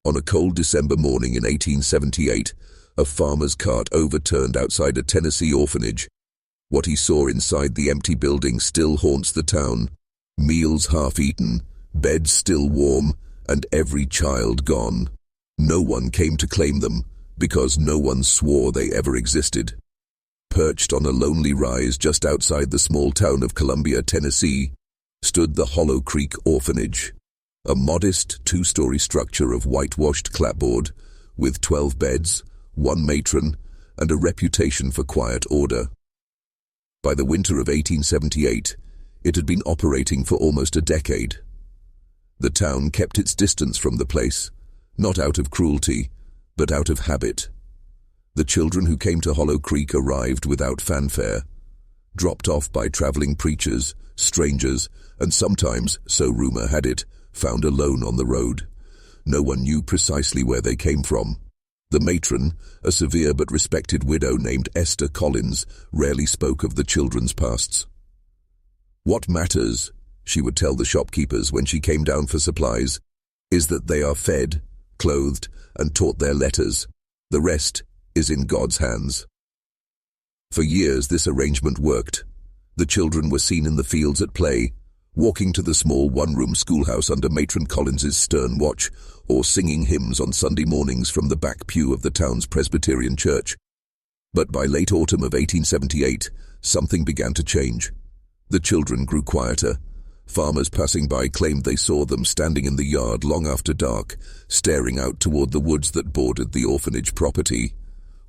On a cold December morning in 1878, a farmer's cart overturned outside a Tennessee orphanage. What he saw inside the empty building still haunts the town. Meals half-eaten, beds still warm, and every child gone. No one came to claim them, because no one swore they ever existed. Perched on a lonely rise just outside the small town of Columbia, Tennessee, stood the Hollow Creek Orphanage, a modest two-story structure of whitewashed clapboard, with 12 beds, 1 matron, and a reputation for quiet order. By the winter of 1878, it had been operating for almost a decade. The town kept its distance from the place, not out of cruelty, but out of habit. The children who came to Hollow Creek arrived without fanfare, dropped off by traveling preachers, strangers, and sometimes, so rumor had it, found alone on the road. No one knew precisely where they came from. The matron, a severe but respected widow named Esther Collins, rarely spoke of the children's pasts. "What matters," she would tell the shopkeepers when she came down for supplies, "is that they are fed, clothed, and taught their letters. The rest is in God's hands." For years this arrangement worked. The children were seen in the fields at play, walking to the small one-room schoolhouse under Matron Collins's stern watch, or singing hymns on Sunday mornings from the back pew of the town's Presbyterian church. But by late autumn of 1878, something began to change. The children grew quieter. Farmers passing by claimed they saw them standing in the yard long after dark, staring out toward the woods that bordered the orphanage property.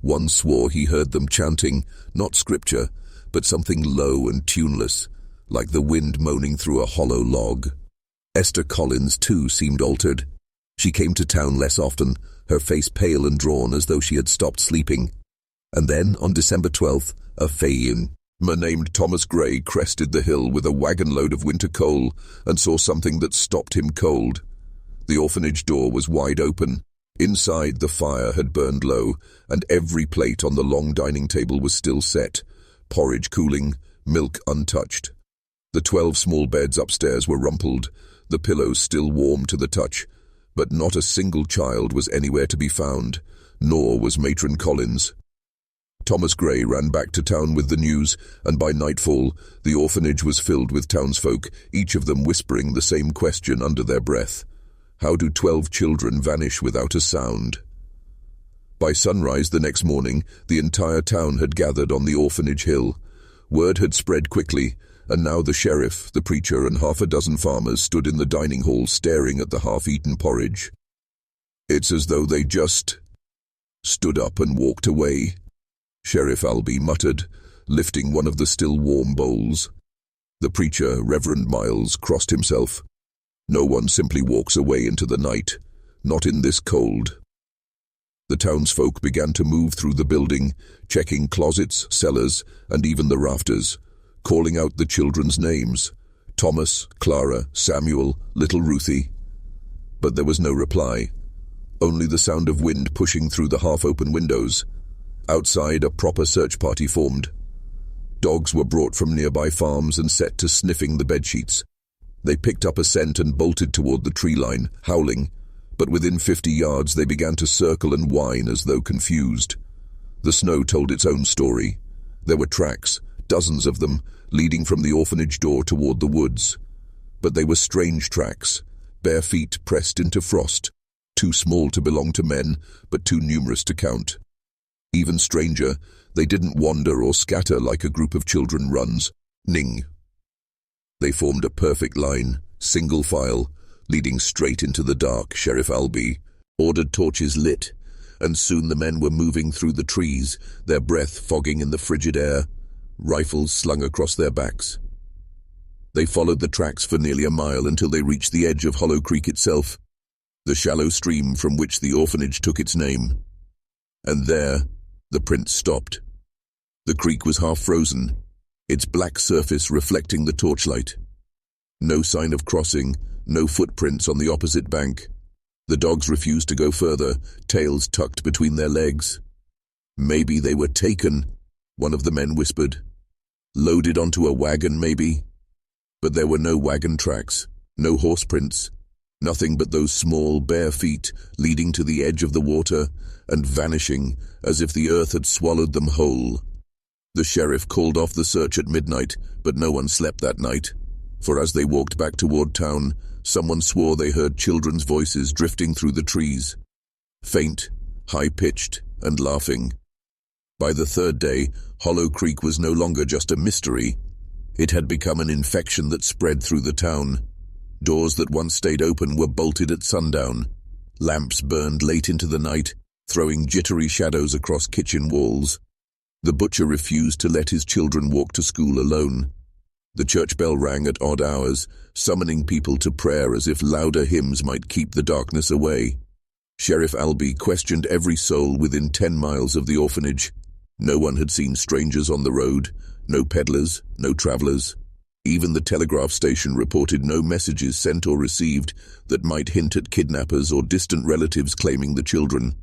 One swore he heard them chanting, not scripture, but something low and tuneless, like the wind moaning through a hollow log. Esther Collins, too, seemed altered. She came to town less often, her face pale and drawn as though she had stopped sleeping. And then, on December 12th, a fireman named Thomas Gray crested the hill with a wagon load of winter coal and saw something that stopped him cold. The orphanage door was wide open. Inside, the fire had burned low, and every plate on the long dining table was still set, porridge cooling, milk untouched. The 12 small beds upstairs were rumpled, the pillows still warm to the touch, but not a single child was anywhere to be found, nor was Matron Collins. Thomas Gray ran back to town with the news, and by nightfall, the orphanage was filled with townsfolk, each of them whispering the same question under their breath. How do 12 children vanish without a sound? By sunrise the next morning, the entire town had gathered on the orphanage hill. Word had spread quickly, and now the sheriff, the preacher, and half a dozen farmers stood in the dining hall staring at the half-eaten porridge. "It's as though they just stood up and walked away," Sheriff Albee muttered, lifting one of the still warm bowls. The preacher, Reverend Miles, crossed himself. "No one simply walks away into the night, not in this cold." The townsfolk began to move through the building, checking closets, cellars, and even the rafters, calling out the children's names: Thomas, Clara, Samuel, little Ruthie. But there was no reply, only the sound of wind pushing through the half-open windows. Outside, a proper search party formed. Dogs were brought from nearby farms and set to sniffing the bedsheets. They picked up a scent and bolted toward the tree line, howling, but within 50 yards they began to circle and whine as though confused. The snow told its own story. There were tracks, dozens of them, leading from the orphanage door toward the woods. But they were strange tracks, bare feet pressed into frost, too small to belong to men, but too numerous to count. Even stranger, they didn't wander or scatter like a group of children runs. Ning. They formed a perfect line, single file, leading straight into the dark. Sheriff Albee ordered torches lit, and soon the men were moving through the trees, their breath fogging in the frigid air, rifles slung across their backs. They followed the tracks for nearly a mile until they reached the edge of Hollow Creek itself, the shallow stream from which the orphanage took its name. And there, the prints stopped. The creek was half frozen, its black surface reflecting the torchlight. No sign of crossing, no footprints on the opposite bank. The dogs refused to go further, tails tucked between their legs. "Maybe they were taken," one of the men whispered. "Loaded onto a wagon, maybe?" But there were no wagon tracks, no horse prints, Nothing but those small, bare feet leading to the edge of the water and vanishing as if the earth had swallowed them whole. The sheriff called off the search at midnight, but no one slept that night. For as they walked back toward town, someone swore they heard children's voices drifting through the trees. Faint, high-pitched, and laughing. By the third day, Hollow Creek was no longer just a mystery. It had become an infection that spread through the town. Doors that once stayed open were bolted at sundown. Lamps burned late into the night, throwing jittery shadows across kitchen walls. The butcher refused to let his children walk to school alone. The church bell rang at odd hours, summoning people to prayer as if louder hymns might keep the darkness away. Sheriff Albee questioned every soul within 10 miles of the orphanage. No one had seen strangers on the road, no peddlers, no travelers. Even the telegraph station reported no messages sent or received that might hint at kidnappers or distant relatives claiming the children.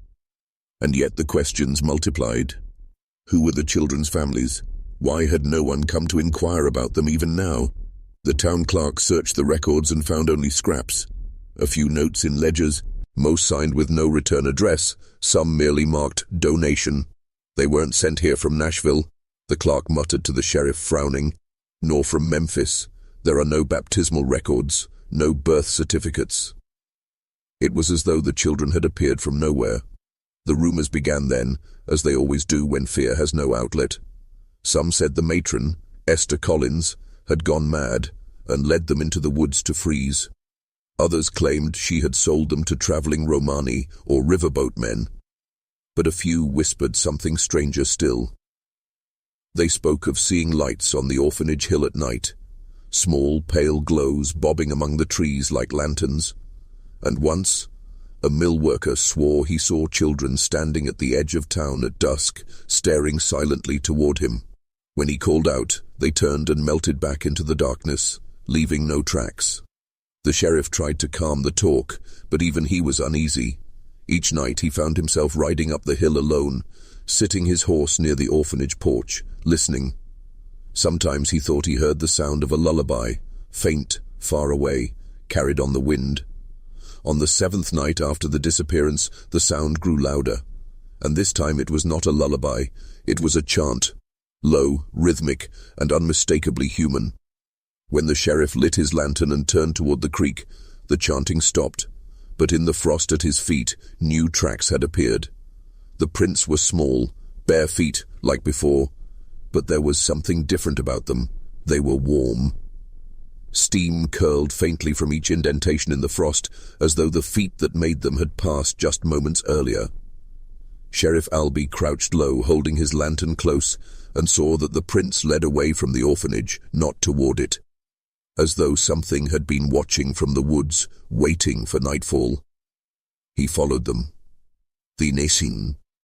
And yet the questions multiplied. Who were the children's families? Why had no one come to inquire about them even now? The town clerk searched the records and found only scraps. A few notes in ledgers, most signed with no return address, some merely marked donation. They weren't sent here from Nashville, the clerk muttered to the sheriff, frowning. Nor from Memphis. There are no baptismal records, no birth certificates. It was as though the children had appeared from nowhere. The rumors began then, as they always do when fear has no outlet. Some said the matron, Esther Collins, had gone mad and led them into the woods to freeze. Others claimed she had sold them to traveling Romani or riverboat men. But a few whispered something stranger still. They spoke of seeing lights on the orphanage hill at night, small pale glows bobbing among the trees like lanterns. And once, a mill worker swore he saw children standing at the edge of town at dusk, staring silently toward him. When he called out, they turned and melted back into the darkness, leaving no tracks. The sheriff tried to calm the talk, but even he was uneasy. Each night he found himself riding up the hill alone, sitting his horse near the orphanage porch, listening. Sometimes he thought he heard the sound of a lullaby, faint, far away, carried on the wind. On the 7th night after the disappearance, the sound grew louder, and this time it was not a lullaby, it was a chant, low, rhythmic, and unmistakably human. When the sheriff lit his lantern and turned toward the creek, the chanting stopped, but in the frost at his feet, new tracks had appeared. The prints were small, bare feet, like before, but there was something different about them. They were warm. Steam curled faintly from each indentation in the frost, as though the feet that made them had passed just moments earlier. Sheriff Albee crouched low, holding his lantern close, and saw that the prints led away from the orphanage, not toward it, as though something had been watching from the woods, waiting for nightfall. He followed them. The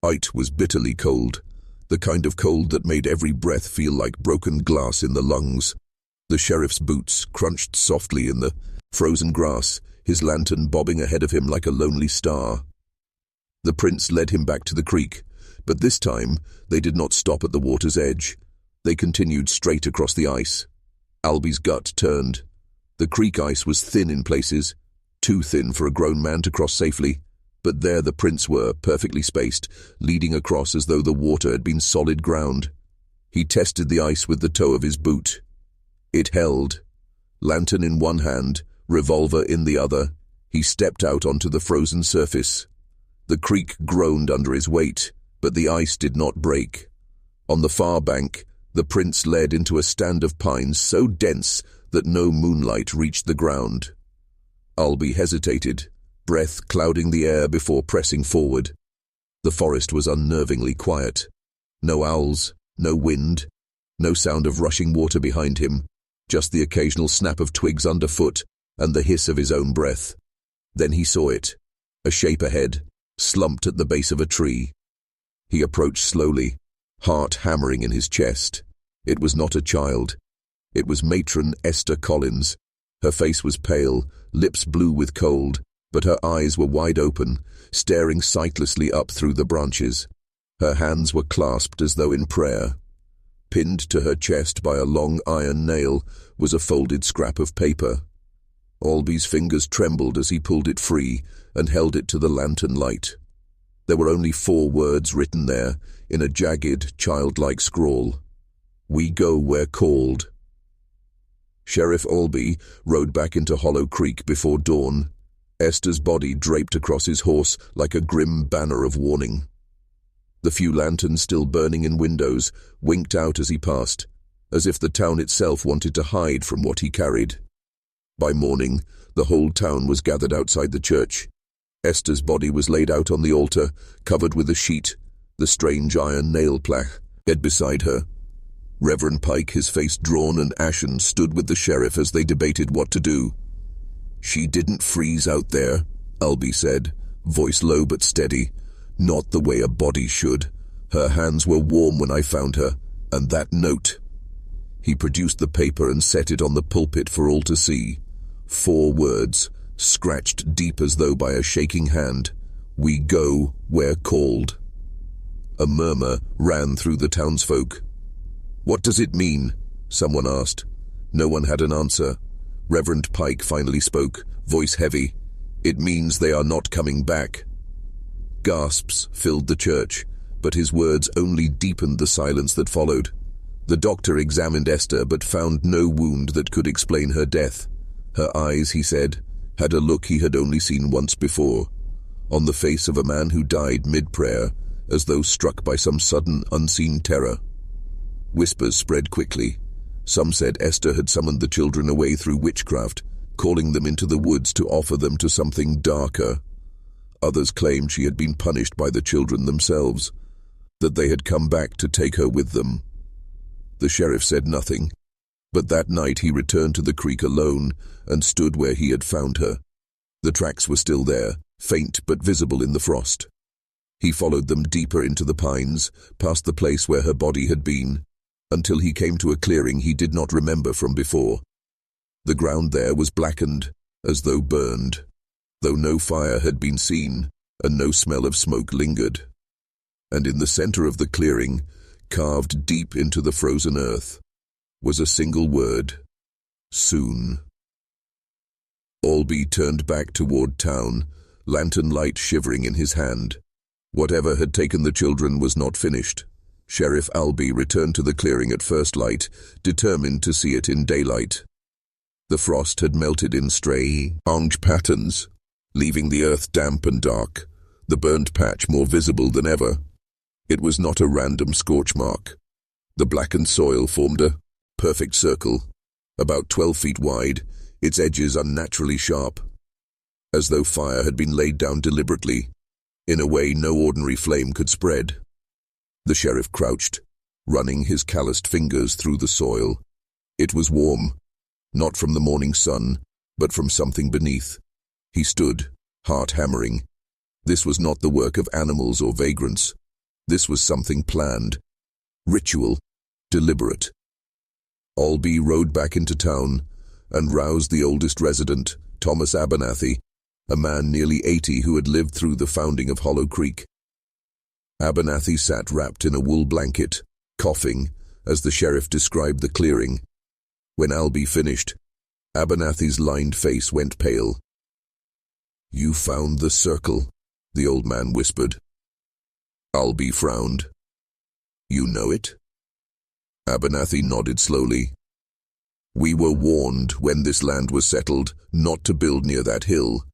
night was bitterly cold, the kind of cold that made every breath feel like broken glass in the lungs. The sheriff's boots crunched softly in the frozen grass, his lantern bobbing ahead of him like a lonely star. The prince led him back to the creek, but this time they did not stop at the water's edge. They continued straight across the ice. Albee's gut turned. The creek ice was thin in places, too thin for a grown man to cross safely, but there the prints were, perfectly spaced, leading across as though the water had been solid ground. He tested the ice with the toe of his boot. It held. Lantern in one hand, revolver in the other, he stepped out onto the frozen surface. The creek groaned under his weight, but the ice did not break. On the far bank, the prints led into a stand of pines so dense that no moonlight reached the ground. Albee hesitated, breath clouding the air before pressing forward. The forest was unnervingly quiet. No owls, no wind, no sound of rushing water behind him, just the occasional snap of twigs underfoot and the hiss of his own breath. Then he saw it, a shape ahead, slumped at the base of a tree. He approached slowly, heart hammering in his chest. It was not a child. It was matron Esther Collins. Her face was pale, lips blue with cold, but her eyes were wide open, staring sightlessly up through the branches. Her hands were clasped as though in prayer. Pinned to her chest by a long iron nail was a folded scrap of paper. Alby's fingers trembled as he pulled it free and held it to the lantern light. There were only 4 words written there, in a jagged, childlike scrawl. "We go where called." Sheriff Alby rode back into Hollow Creek before dawn, Esther's body draped across his horse like a grim banner of warning. The few lanterns still burning in windows winked out as he passed, as if the town itself wanted to hide from what he carried. By morning, the whole town was gathered outside the church. Esther's body was laid out on the altar, covered with a sheet, the strange iron nail plaque dead beside her. Reverend Pike, his face drawn and ashen, stood with the sheriff as they debated what to do. "She didn't freeze out there," Alby said, voice low but steady. "Not the way a body should. Her hands were warm when I found her, and that note." He produced the paper and set it on the pulpit for all to see. 4 words, scratched deep as though by a shaking hand. "We go where called." A murmur ran through the townsfolk. "What does it mean?" someone asked. No one had an answer. Reverend Pike finally spoke, voice heavy. "It means they are not coming back." Gasps filled the church, but his words only deepened the silence that followed. The doctor examined Esther but found no wound that could explain her death. Her eyes, he said, had a look he had only seen once before, on the face of a man who died mid-prayer, as though struck by some sudden, unseen terror. Whispers spread quickly. Some said Esther had summoned the children away through witchcraft, calling them into the woods to offer them to something darker. Others claimed she had been punished by the children themselves, that they had come back to take her with them. The sheriff said nothing, but that night he returned to the creek alone and stood where he had found her. The tracks were still there, faint but visible in the frost. He followed them deeper into the pines, past the place where her body had been, until he came to a clearing he did not remember from before. The ground there was blackened, as though burned, though no fire had been seen, and no smell of smoke lingered. And in the center of the clearing, carved deep into the frozen earth, was a single word: soon. Alby turned back toward town, lantern light shivering in his hand. Whatever had taken the children was not finished. Sheriff Alby returned to the clearing at first light, determined to see it in daylight. The frost had melted in stray, orange patterns, leaving the earth damp and dark, the burnt patch more visible than ever. It was not a random scorch mark. The blackened soil formed a perfect circle, about 12 feet wide, its edges unnaturally sharp, as though fire had been laid down deliberately, in a way no ordinary flame could spread. The sheriff crouched, running his calloused fingers through the soil. It was warm, not from the morning sun, but from something beneath. He stood, heart hammering. This was not the work of animals or vagrants. This was something planned, ritual, deliberate. Alby rode back into town and roused the oldest resident, Thomas Abernathy, a man nearly 80 who had lived through the founding of Hollow Creek. Abernathy sat wrapped in a wool blanket, coughing, as the sheriff described the clearing. When Alby finished, Abernathy's lined face went pale. "You found the circle," the old man whispered. Alby frowned. "You know it?" Abernathy nodded slowly. "We were warned when this land was settled not to build near that hill.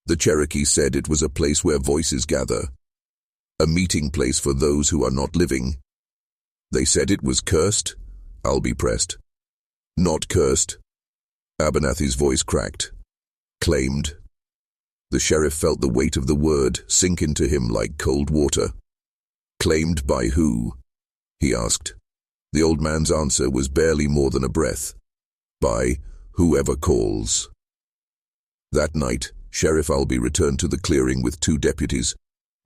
The Cherokee said it was a place where voices gather, a meeting place for those who are not living. They said it was cursed?" Alby pressed. "Not cursed." Abernathy's voice cracked. "Claimed." The sheriff felt the weight of the word sink into him like cold water. "Claimed by who?" he asked. The old man's answer was barely more than a breath. "By whoever calls." That night, Sheriff Alby returned to the clearing with 2 deputies.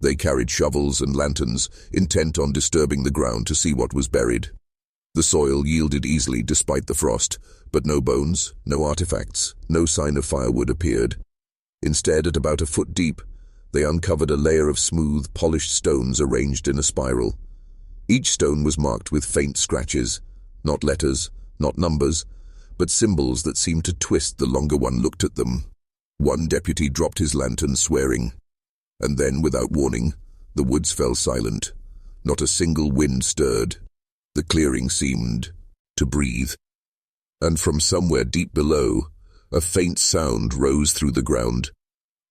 They carried shovels and lanterns, intent on disturbing the ground to see what was buried. The soil yielded easily despite the frost, but no bones, no artifacts, no sign of firewood appeared. Instead, at about a foot deep, they uncovered a layer of smooth, polished stones arranged in a spiral. Each stone was marked with faint scratches, not letters, not numbers, but symbols that seemed to twist the longer one looked at them. One deputy dropped his lantern, swearing. And then, without warning, the woods fell silent. Not a single wind stirred. The clearing seemed to breathe. And from somewhere deep below, a faint sound rose through the ground.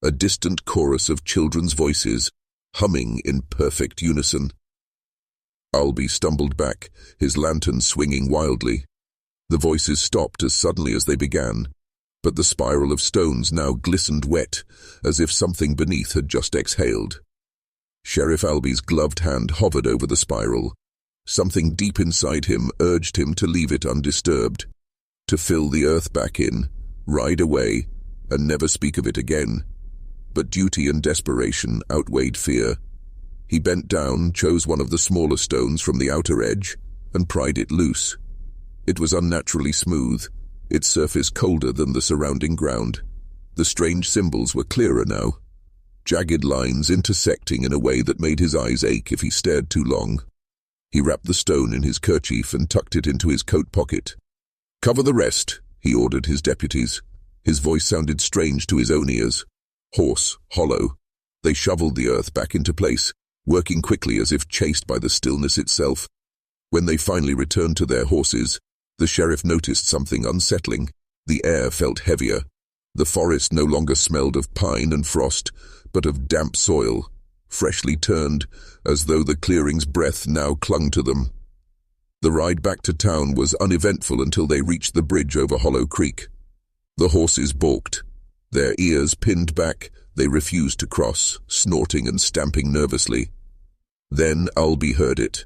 A distant chorus of children's voices, humming in perfect unison. Albie stumbled back, his lantern swinging wildly. The voices stopped as suddenly as they began, but the spiral of stones now glistened wet, as if something beneath had just exhaled. Sheriff Albie's gloved hand hovered over the spiral. Something deep inside him urged him to leave it undisturbed, to fill the earth back in, ride away, and never speak of it again. But duty and desperation outweighed fear. He bent down, chose one of the smaller stones from the outer edge, and pried it loose. It was unnaturally smooth, its surface colder than the surrounding ground. The strange symbols were clearer now, jagged lines intersecting in a way that made his eyes ache if he stared too long. He wrapped the stone in his kerchief and tucked it into his coat pocket. "Cover the rest," he ordered his deputies. His voice sounded strange to his own ears. Hoarse, hollow. They shoveled the earth back into place, working quickly as if chased by the stillness itself. When they finally returned to their horses, the sheriff noticed something unsettling. The air felt heavier. The forest no longer smelled of pine and frost, but of damp soil, freshly turned, as though the clearing's breath now clung to them. The ride back to town was uneventful until they reached the bridge over Hollow Creek. The horses balked. Their ears pinned back, they refused to cross, snorting and stamping nervously. Then Albie heard it.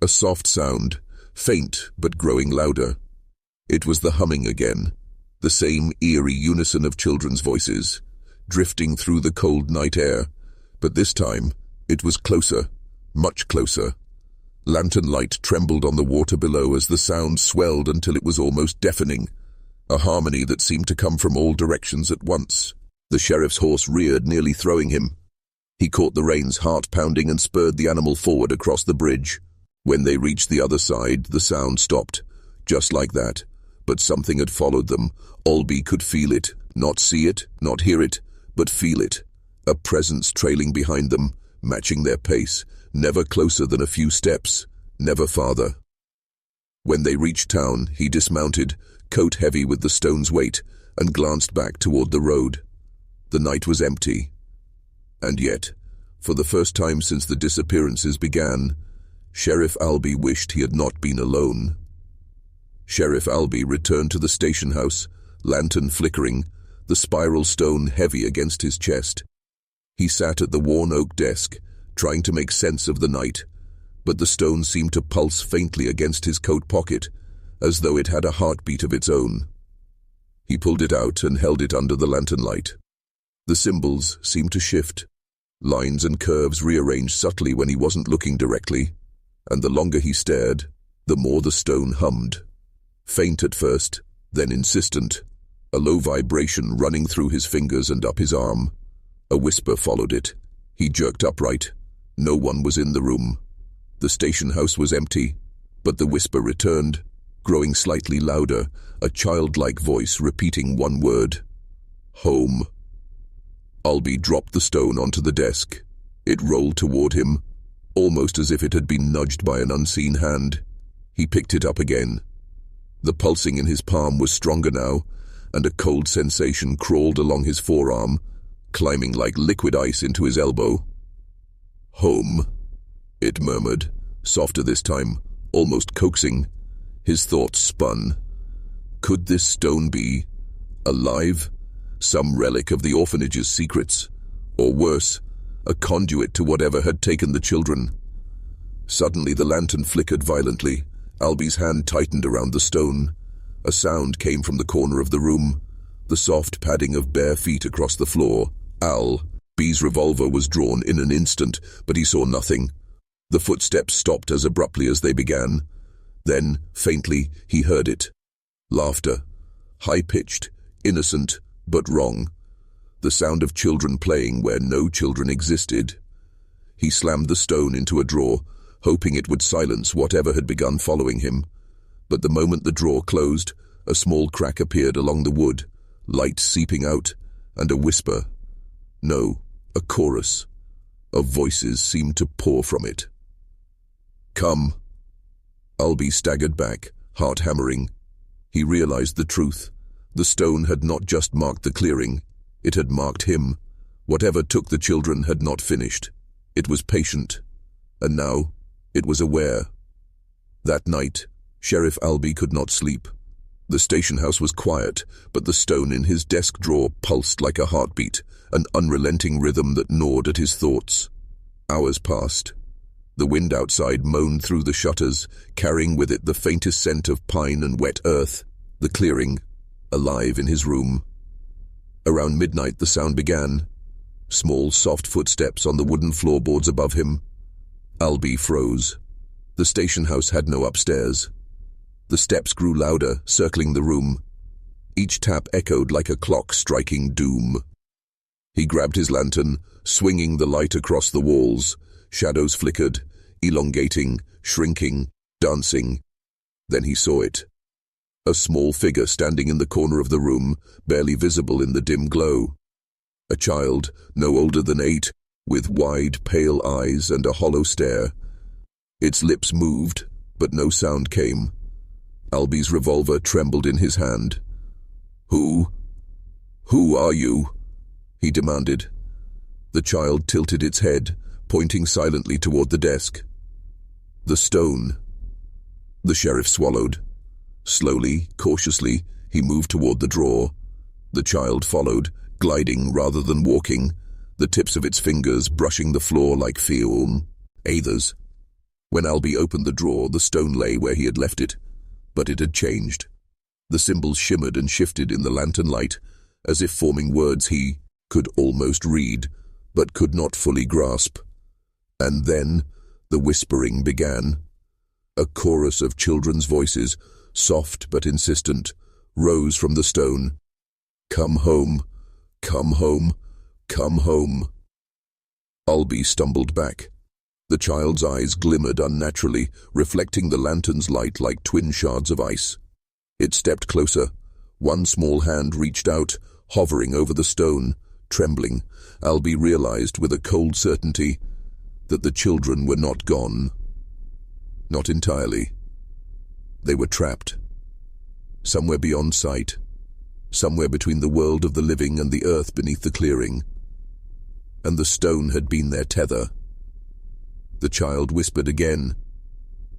A soft sound, faint but growing louder. It was the humming again, the same eerie unison of children's voices, drifting through the cold night air, but this time it was closer, much closer. Lantern light trembled on the water below as the sound swelled until it was almost deafening, a harmony that seemed to come from all directions at once. The sheriff's horse reared, nearly throwing him. He caught the reins, heart pounding, and spurred the animal forward across the bridge. When they reached the other side, the sound stopped, just like that. But something had followed them. Albie could feel it, not see it, not hear it, but feel it. A presence trailing behind them, matching their pace, never closer than a few steps, never farther. When they reached town, he dismounted, coat heavy with the stone's weight, and glanced back toward the road. The night was empty. And yet, for the first time since the disappearances began, Sheriff Albie wished he had not been alone. Sheriff Albie returned to the station house, lantern flickering, the spiral stone heavy against his chest. He sat at the worn oak desk, trying to make sense of the night, but the stone seemed to pulse faintly against his coat pocket, as though it had a heartbeat of its own. He pulled it out and held it under the lantern light. The symbols seemed to shift. Lines and curves rearranged subtly when he wasn't looking directly, and the longer he stared, the more the stone hummed. Faint at first, then insistent, a low vibration running through his fingers and up his arm. A whisper followed it. He jerked upright. No one was in the room. The station house was empty, but the whisper returned, growing slightly louder, a childlike voice repeating one word. Home. Albie dropped the stone onto the desk. It rolled toward him, almost as if it had been nudged by an unseen hand. He picked it up again. The pulsing in his palm was stronger now, and a cold sensation crawled along his forearm, climbing like liquid ice into his elbow. Home, it murmured, softer this time, almost coaxing. His thoughts spun. Could this stone be alive? Some relic of the orphanage's secrets? Or worse, a conduit to whatever had taken the children? Suddenly the lantern flickered violently. Albie's hand tightened around the stone. A sound came from the corner of the room, the soft padding of bare feet across the floor. Albie's revolver was drawn in an instant, but he saw nothing. The footsteps stopped as abruptly as they began. Then, faintly, he heard it. Laughter. High-pitched, innocent, but wrong. The sound of children playing where no children existed. He slammed the stone into a drawer, hoping it would silence whatever had begun following him. But the moment the drawer closed, A small crack appeared along the wood, light seeping out, and a whisper. No, a chorus of voices seemed to pour from it. "Come." Albie staggered back, heart hammering. He realized the truth. The stone had not just marked the clearing, it had marked him. Whatever took the children had not finished. It was patient, and now it was aware. That night, Sheriff Albie could not sleep. The station house was quiet, but the stone in his desk drawer pulsed like a heartbeat, an unrelenting rhythm that gnawed at his thoughts. Hours passed. The wind outside moaned through the shutters, carrying with it the faintest scent of pine and wet earth. The clearing, alive in his room. Around midnight the sound began. Small, soft footsteps on the wooden floorboards above him. Albie froze. The station house had no upstairs. The steps grew louder, circling the room. Each tap echoed like a clock striking doom. He grabbed his lantern, swinging the light across the walls. Shadows flickered, elongating, shrinking, dancing. Then he saw it. A small figure standing in the corner of the room, barely visible in the dim glow. A child, no older than 8, with wide, pale eyes and a hollow stare. Its lips moved, but no sound came. Albie's revolver trembled in his hand. Who are you?" he demanded. The child tilted its head, pointing silently toward the desk. "The stone." The sheriff swallowed. Slowly, cautiously, he moved toward the drawer. The child followed, gliding rather than walking, the tips of its fingers brushing the floor like feathers. When Albie opened the drawer, the stone lay where he had left it, but it had changed. The symbols shimmered and shifted in the lantern light, as if forming words he could almost read, but could not fully grasp. And then the whispering began. A chorus of children's voices, soft but insistent, rose from the stone. "Come home, come home, come home." Albie stumbled back. The child's eyes glimmered unnaturally, reflecting the lantern's light like twin shards of ice. It stepped closer. One small hand reached out, hovering over the stone, trembling. Albie realized with a cold certainty that the children were not gone. Not entirely. They were trapped. Somewhere beyond sight. Somewhere between the world of the living and the earth beneath the clearing. And the stone had been their tether. The child whispered again,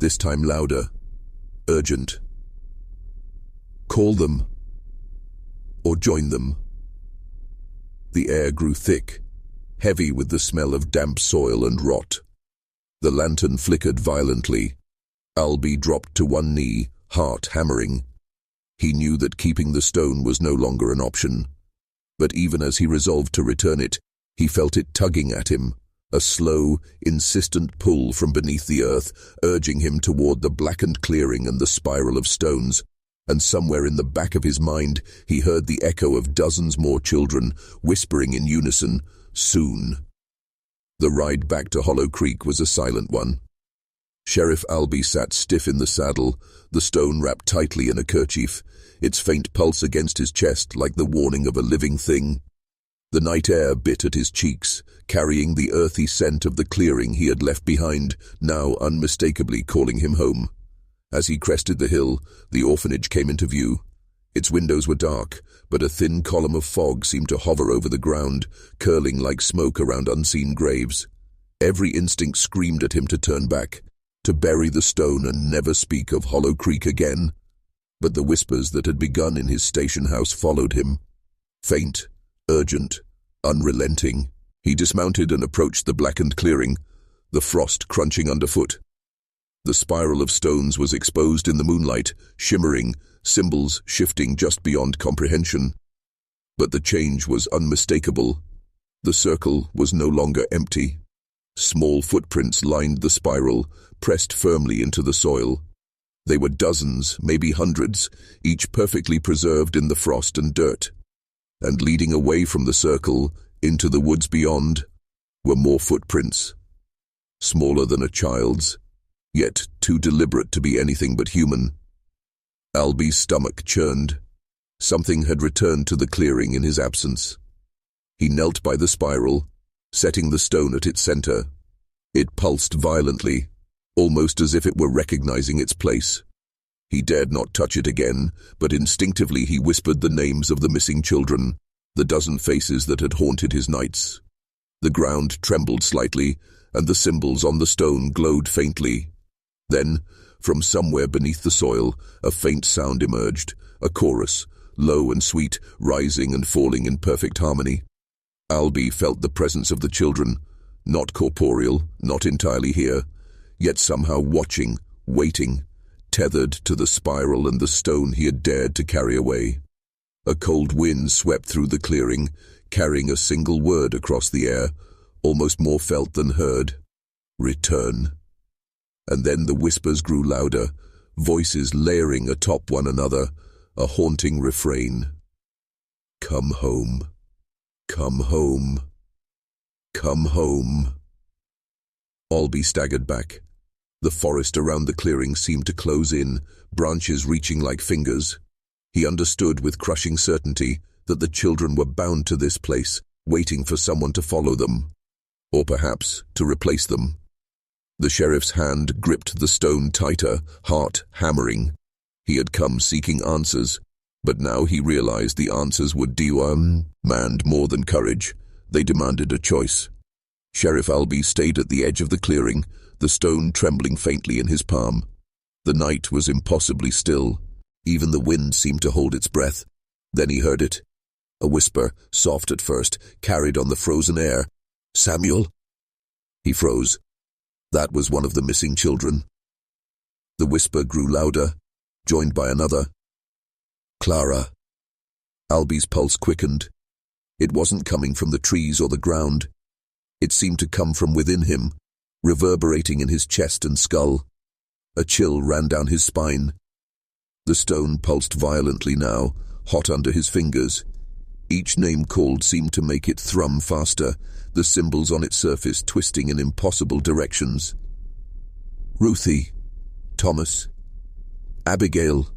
this time louder, urgent. "Call them, or join them." The air grew thick, heavy with the smell of damp soil and rot. The lantern flickered violently. Albie dropped to one knee, heart hammering. He knew that keeping the stone was no longer an option. But even as he resolved to return it, he felt it tugging at him, a slow, insistent pull from beneath the earth, urging him toward the blackened clearing and the spiral of stones. And somewhere in the back of his mind, he heard the echo of dozens more children, whispering in unison, "Soon." The ride back to Hollow Creek was a silent one. Sheriff Albie sat stiff in the saddle, the stone wrapped tightly in a kerchief, its faint pulse against his chest like the warning of a living thing. The night air bit at his cheeks, carrying the earthy scent of the clearing he had left behind, now unmistakably calling him home. As he crested the hill, the orphanage came into view. Its windows were dark, but a thin column of fog seemed to hover over the ground, curling like smoke around unseen graves. Every instinct screamed at him to turn back, to bury the stone and never speak of Hollow Creek again. But the whispers that had begun in his station house followed him. Faint, urgent, unrelenting. He dismounted and approached the blackened clearing, the frost crunching underfoot. The spiral of stones was exposed in the moonlight, shimmering, symbols shifting just beyond comprehension. But the change was unmistakable. The circle was no longer empty. Small footprints lined the spiral, pressed firmly into the soil. They were dozens, maybe hundreds, each perfectly preserved in the frost and dirt. And leading away from the circle, into the woods beyond, were more footprints. Smaller than a child's, yet too deliberate to be anything but human. Alby's stomach churned. Something had returned to the clearing in his absence. He knelt by the spiral, setting the stone at its center. It pulsed violently, almost as if it were recognizing its place. He dared not touch it again, but instinctively he whispered the names of the missing children, the dozen faces that had haunted his nights. The ground trembled slightly, and the symbols on the stone glowed faintly. Then, from somewhere beneath the soil, a faint sound emerged, a chorus, low and sweet, rising and falling in perfect harmony. Alby felt the presence of the children, not corporeal, not entirely here, yet somehow watching, waiting, tethered to the spiral and the stone he had dared to carry away. A cold wind swept through the clearing, carrying a single word across the air, almost more felt than heard. Return. And then the whispers grew louder, voices layering atop one another, a haunting refrain. Come home. Come home. Come home. Alby staggered back. The forest around the clearing seemed to close in, branches reaching like fingers. He understood with crushing certainty that the children were bound to this place, waiting for someone to follow them, or perhaps to replace them. The sheriff's hand gripped the stone tighter, heart hammering. He had come seeking answers, but now he realized the answers would demand more than courage. They demanded a choice. Sheriff Alby stayed at the edge of the clearing, the stone trembling faintly in his palm. The night was impossibly still. Even the wind seemed to hold its breath. Then he heard it. A whisper, soft at first, carried on the frozen air. Samuel? He froze. That was one of the missing children. The whisper grew louder, joined by another. Clara. Alby's pulse quickened. It wasn't coming from the trees or the ground. It seemed to come from within him, reverberating in his chest and skull. A chill ran down his spine. The stone pulsed violently now, hot under his fingers. Each name called seemed to make it thrum faster, the symbols on its surface twisting in impossible directions. Ruthie, Thomas, Abigail.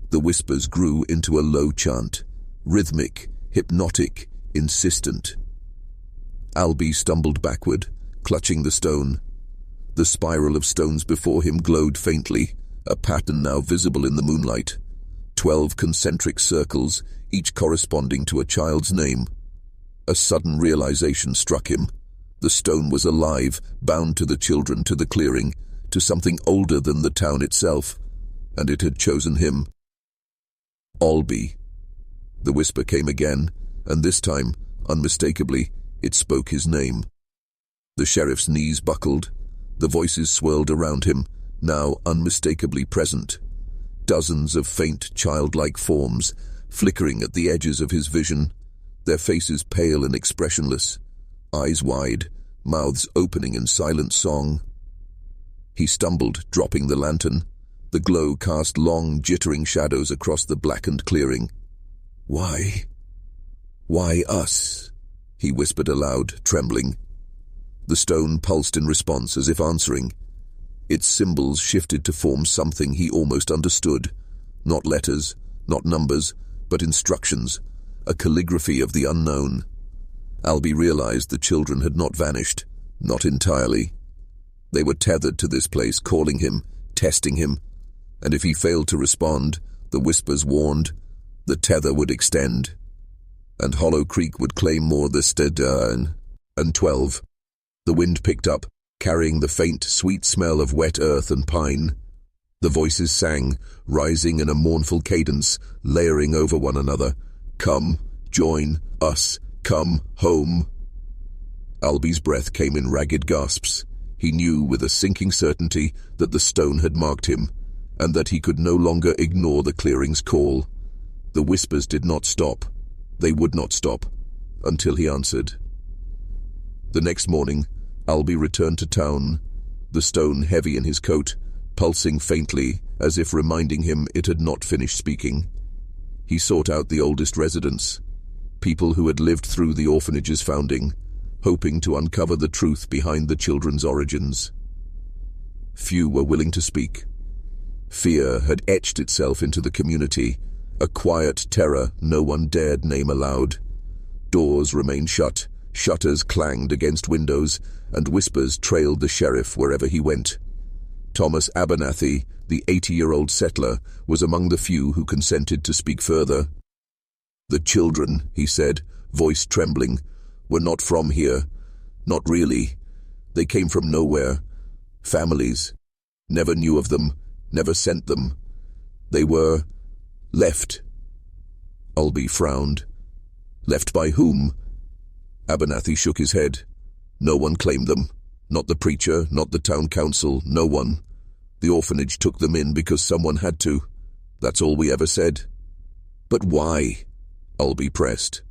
The whispers grew into a low chant, rhythmic, hypnotic, insistent. Alby stumbled backward, clutching the stone. The spiral of stones before him glowed faintly, a pattern now visible in the moonlight. 12 concentric circles, each corresponding to a child's name. A sudden realization struck him. The stone was alive, bound to the children, to the clearing, to something older than the town itself, and it had chosen him. Alby. The whisper came again, and this time, unmistakably, it spoke his name. The sheriff's knees buckled. The voices swirled around him, now unmistakably present. Dozens of faint, childlike forms, flickering at the edges of his vision, their faces pale and expressionless, eyes wide, mouths opening in silent song. He stumbled, dropping the lantern. The glow cast long, jittering shadows across the blackened clearing. Why? Why us? He whispered aloud, trembling. The stone pulsed in response as if answering. Its symbols shifted to form something he almost understood. Not letters, not numbers, but instructions, a calligraphy of the unknown. Alby realized the children had not vanished, not entirely. They were tethered to this place, calling him, testing him, and if he failed to respond, the whispers warned, the tether would extend, and Hollow Creek would claim more the Stedern. And 12. The wind picked up, carrying the faint, sweet smell of wet earth and pine. The voices sang, rising in a mournful cadence, layering over one another. Come, join us, come home. Alby's breath came in ragged gasps. He knew with a sinking certainty that the stone had marked him, and that he could no longer ignore the clearing's call. The whispers did not stop. They would not stop, until he answered. The next morning, Alby returned to town, the stone heavy in his coat, pulsing faintly, as if reminding him it had not finished speaking. He sought out the oldest residents, people who had lived through the orphanage's founding, hoping to uncover the truth behind the children's origins. Few were willing to speak. Fear had etched itself into the community, a quiet terror no one dared name aloud. Doors remained shut, shutters clanged against windows, and whispers trailed the sheriff wherever he went. Thomas Abernathy, the 80-year-old settler, was among the few who consented to speak further. "The children," he said, voice trembling, "were not from here. Not really. They came from nowhere. Families. Never knew of them, never sent them. They were left." Albee frowned. "Left by whom?" Abernathy shook his head. "No one claimed them. Not the preacher, not the town council, no one. The orphanage took them in because someone had to. That's all we ever said." "But why?" Albee pressed.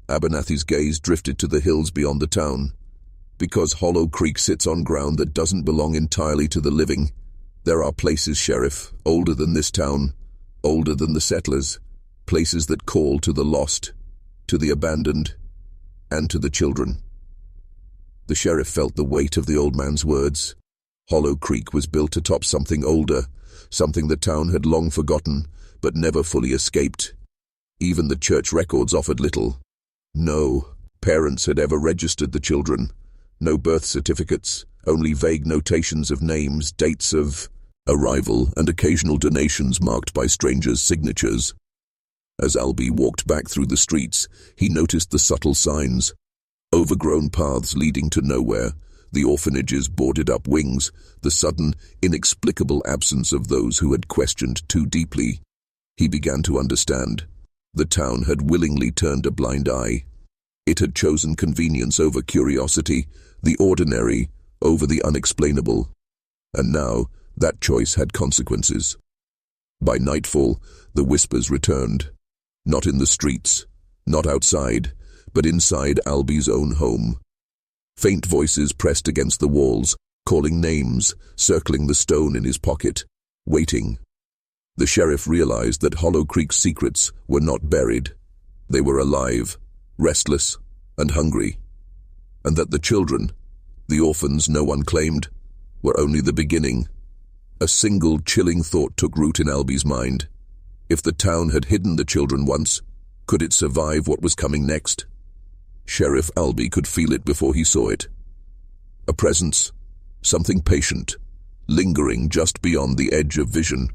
Abernathy's gaze drifted to the hills beyond the town. "Because Hollow Creek sits on ground that doesn't belong entirely to the living. There are places, Sheriff, older than this town, older than the settlers, places that call to the lost, to the abandoned, and to the children." The sheriff felt the weight of the old man's words. Hollow Creek was built atop something older, something the town had long forgotten, but never fully escaped. Even the church records offered little. No parents had ever registered the children. No birth certificates, only vague notations of names, dates of arrival, and occasional donations marked by strangers' signatures. As Albee walked back through the streets, he noticed the subtle signs. Overgrown paths leading to nowhere, the orphanage's boarded-up wings, the sudden, inexplicable absence of those who had questioned too deeply. He began to understand. The town had willingly turned a blind eye. It had chosen convenience over curiosity, the ordinary over the unexplainable. And now, that choice had consequences. By nightfall, the whispers returned. Not in the streets, not outside, but inside Albee's own home. Faint voices pressed against the walls, calling names, circling the stone in his pocket, waiting. The sheriff realized that Hollow Creek's secrets were not buried. They were alive, restless, and hungry. And that the children, the orphans no one claimed, were only the beginning. A single chilling thought took root in Albee's mind. If the town had hidden the children once, could it survive what was coming next? Sheriff Albee could feel it before he saw it. A presence, something patient, lingering just beyond the edge of vision.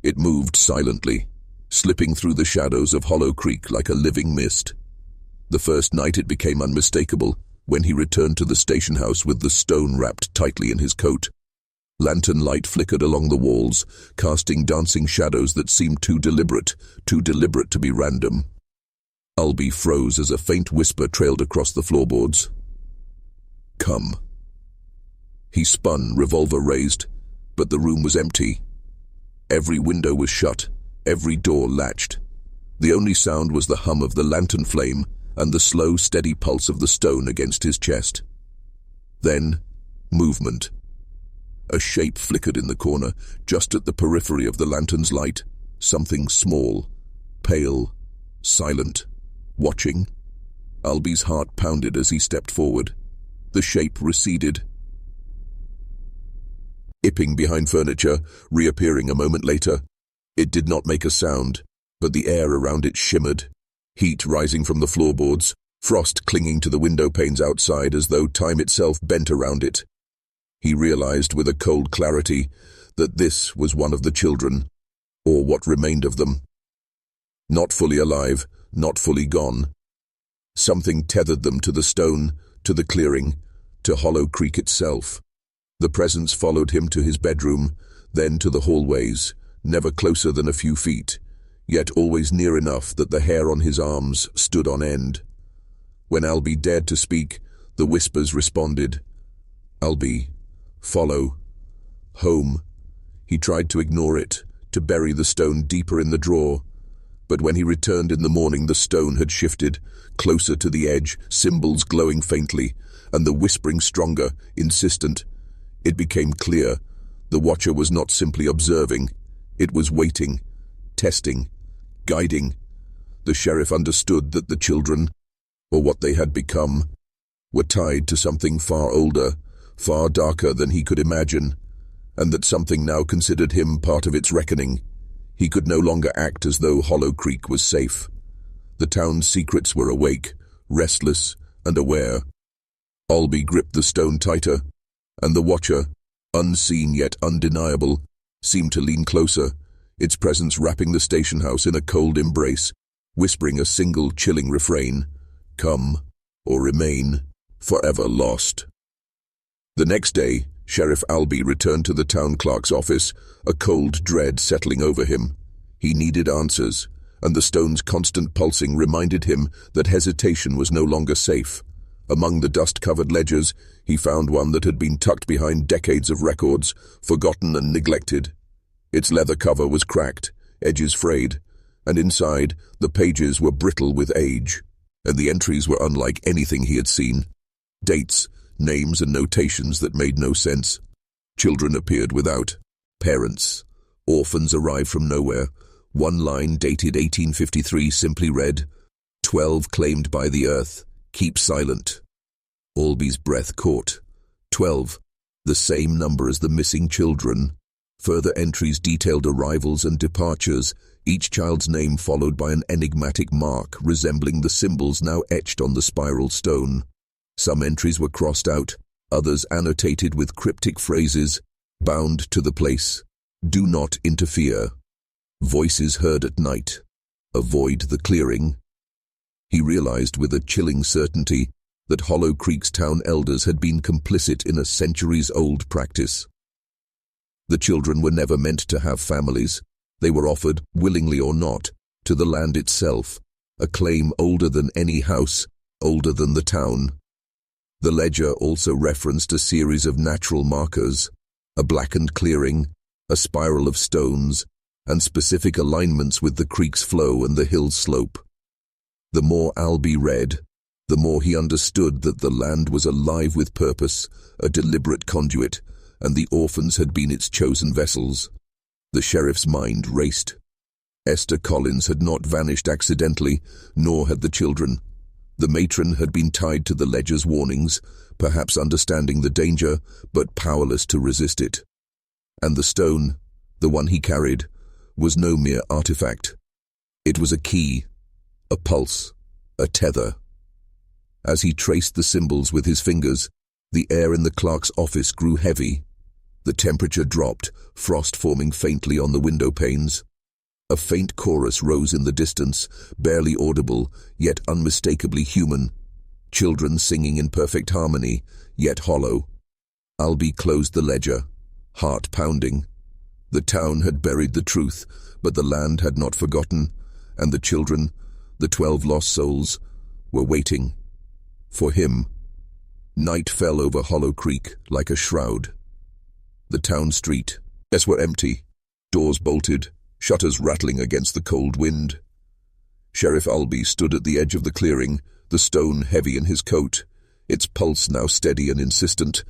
It moved silently, slipping through the shadows of Hollow Creek like a living mist. The first night it became unmistakable, when he returned to the station house with the stone wrapped tightly in his coat. Lantern light flickered along the walls, casting dancing shadows that seemed too deliberate to be random. Albee froze as a faint whisper trailed across the floorboards. "Come." He spun, revolver raised, but the room was empty. Every window was shut, every door latched. The only sound was the hum of the lantern flame and the slow, steady pulse of the stone against his chest. Then, movement. A shape flickered in the corner, just at the periphery of the lantern's light. Something small, pale, silent, watching. Albee's heart pounded as he stepped forward. The shape receded, ipping behind furniture, reappearing a moment later. It did not make a sound, but the air around it shimmered. Heat rising from the floorboards, frost clinging to the window panes outside as though time itself bent around it. He realized with a cold clarity that this was one of the children, or what remained of them. Not fully alive, not fully gone. Something tethered them to the stone, to the clearing, to Hollow Creek itself. The presence followed him to his bedroom, then to the hallways, never closer than a few feet, yet always near enough that the hair on his arms stood on end. When Albee dared to speak, the whispers responded. "Albee, follow. Home." He tried to ignore it, to bury the stone deeper in the drawer. But when he returned in the morning, the stone had shifted, closer to the edge, symbols glowing faintly, and the whispering stronger, insistent. It became clear. The watcher was not simply observing. It was waiting, testing, guiding. The sheriff understood that the children, or what they had become, were tied to something far older, far darker than he could imagine. and that something now considered him part of its reckoning. He could no longer act as though Hollow Creek was safe. The town's secrets were awake, restless, and aware. Albie gripped the stone tighter, and the Watcher, unseen yet undeniable, seemed to lean closer, its presence wrapping the station house in a cold embrace, whispering a single chilling refrain, "Come, or remain, forever lost." The next day, Sheriff Albie returned to the town clerk's office, a cold dread settling over him. He needed answers, and the stone's constant pulsing reminded him that hesitation was no longer safe. Among the dust-covered ledgers, he found one that had been tucked behind decades of records, forgotten and neglected. Its leather cover was cracked, edges frayed, and inside, the pages were brittle with age, and the entries were unlike anything he had seen. Dates, names and notations that made no sense. Children appeared without. Parents. Orphans arrived from nowhere. One line dated 1853 simply read, 12 claimed by the earth. Keep silent. Albie's breath caught. 12. The same number as the missing children. Further entries detailed arrivals and departures, each child's name followed by an enigmatic mark resembling the symbols now etched on the spiral stone. Some entries were crossed out, others annotated with cryptic phrases, bound to the place. Do not interfere. Voices heard at night. Avoid the clearing. He realized with a chilling certainty that Hollow Creek's town elders had been complicit in a centuries-old practice. The children were never meant to have families. They were offered, willingly or not, to the land itself, a claim older than any house, older than the town. The ledger also referenced a series of natural markers, a blackened clearing, a spiral of stones, and specific alignments with the creek's flow and the hill's slope. The more Albie read, the more he understood that the land was alive with purpose, a deliberate conduit, and the orphans had been its chosen vessels. The sheriff's mind raced. Esther Collins had not vanished accidentally, nor had the children. The matron had been tied to the ledger's warnings, perhaps understanding the danger, but powerless to resist it. And the stone, the one he carried, was no mere artifact. It was a key, a pulse, a tether. As he traced the symbols with his fingers, the air in the clerk's office grew heavy. The temperature dropped, frost forming faintly on the window panes. A faint chorus rose in the distance, barely audible, yet unmistakably human. Children singing in perfect harmony, yet hollow. Albie closed the ledger, heart pounding. The town had buried the truth, but the land had not forgotten, and the children, the 12 lost souls, were waiting. For him. Night fell over Hollow Creek like a shroud. The town streets were empty, doors bolted, shutters rattling against the cold wind. Sheriff Albie stood at the edge of the clearing, the stone heavy in his coat, its pulse now steady and insistent,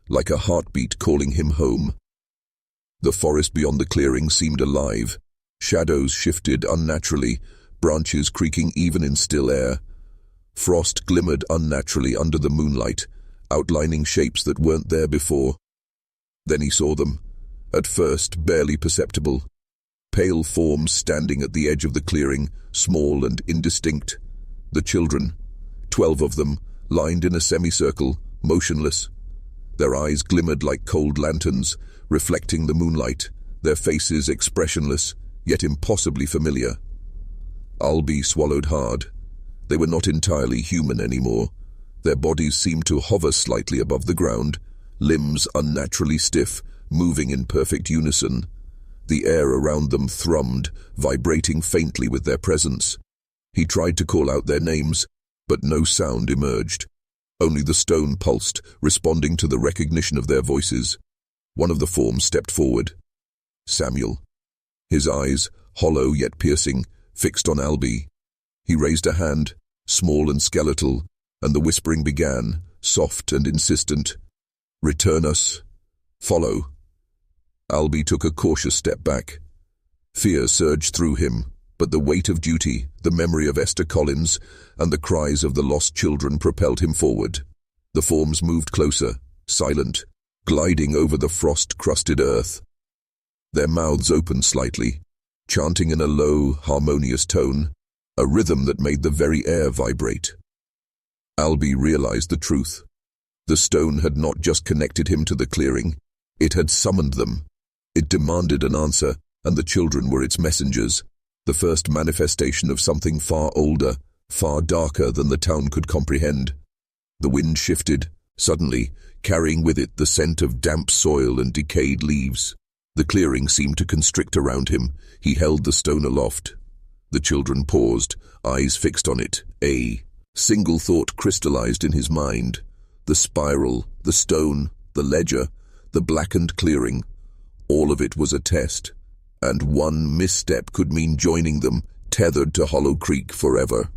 like a heartbeat calling him home. The forest beyond the clearing seemed alive. Shadows shifted unnaturally, branches creaking even in still air. Frost glimmered unnaturally under the moonlight, outlining shapes that weren't there before. Then he saw them, at first barely perceptible. Pale forms standing at the edge of the clearing, small and indistinct. The children, 12 of them, lined in a semicircle, motionless. Their eyes glimmered like cold lanterns, reflecting the moonlight, their faces expressionless, yet impossibly familiar. Albie swallowed hard. They were not entirely human anymore. Their bodies seemed to hover slightly above the ground, limbs unnaturally stiff, moving in perfect unison. The air around them thrummed, vibrating faintly with their presence. He tried to call out their names, but no sound emerged. Only the stone pulsed, responding to the recognition of their voices. One of the forms stepped forward. Samuel. His eyes, hollow yet piercing, fixed on Albie. He raised a hand, small and skeletal, and the whispering began, soft and insistent. Return us. Follow. Albie took a cautious step back. Fear surged through him, but the weight of duty, the memory of Esther Collins, and the cries of the lost children propelled him forward. The forms moved closer, silent, gliding over the frost-crusted earth. Their mouths opened slightly, chanting in a low, harmonious tone, a rhythm that made the very air vibrate. Albie realized the truth. The stone had not just connected him to the clearing, it had summoned them. It demanded an answer, and the children were its messengers, the first manifestation of something far older, far darker than the town could comprehend. The wind shifted, suddenly, carrying with it the scent of damp soil and decayed leaves. The clearing seemed to constrict around him. He held the stone aloft. The children paused, eyes fixed on it. A single thought crystallized in his mind. The spiral, the stone, the ledger, the blackened clearing. All of it was a test, and one misstep could mean joining them, tethered to Hollow Creek forever.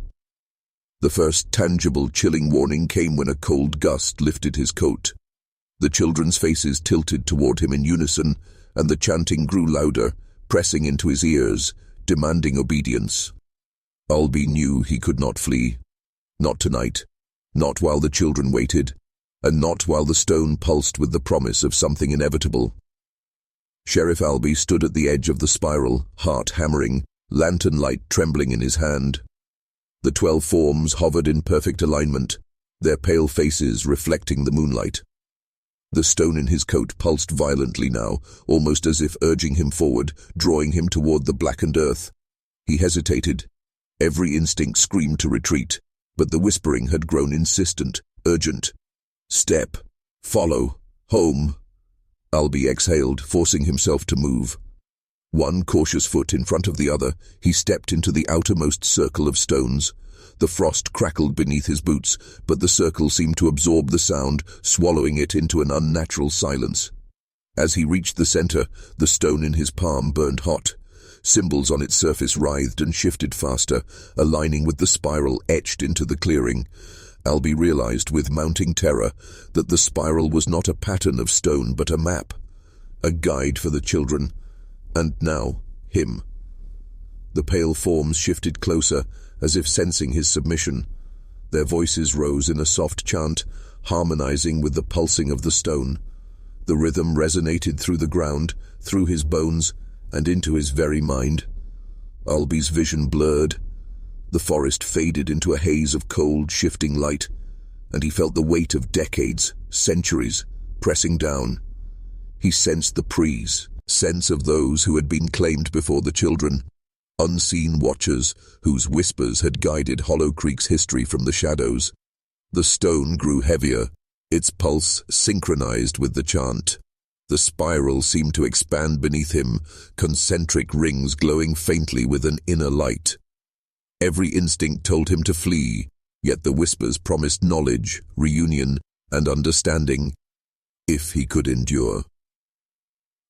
The first tangible, chilling warning came when a cold gust lifted his coat. The children's faces tilted toward him in unison, and the chanting grew louder, pressing into his ears, demanding obedience. Albie knew he could not flee. Not tonight. Not while the children waited, and not while the stone pulsed with the promise of something inevitable. Sheriff Albie stood at the edge of the spiral, heart hammering, lantern light trembling in his hand. The 12 forms hovered in perfect alignment, their pale faces reflecting the moonlight. The stone in his coat pulsed violently now, almost as if urging him forward, drawing him toward the blackened earth. He hesitated. Every instinct screamed to retreat, but the whispering had grown insistent, urgent. Step. Follow. Home. Albie exhaled, forcing himself to move. One cautious foot in front of the other, he stepped into the outermost circle of stones. The frost crackled beneath his boots, but the circle seemed to absorb the sound, swallowing it into an unnatural silence. As he reached the center, the stone in his palm burned hot. Symbols on its surface writhed and shifted faster, aligning with the spiral etched into the clearing. Albie realized with mounting terror that the spiral was not a pattern of stone but a map, a guide for the children. And now, him. The pale forms shifted closer, as if sensing his submission. Their voices rose in a soft chant, harmonizing with the pulsing of the stone. The rhythm resonated through the ground, through his bones, and into his very mind. Albie's vision blurred. The forest faded into a haze of cold, shifting light, and he felt the weight of decades, centuries, pressing down. He sensed the sense of those who had been claimed before the children, unseen watchers whose whispers had guided Hollow Creek's history from the shadows. The stone grew heavier, its pulse synchronized with the chant. The spiral seemed to expand beneath him, concentric rings glowing faintly with an inner light. Every instinct told him to flee, yet the whispers promised knowledge, reunion, and understanding, if he could endure.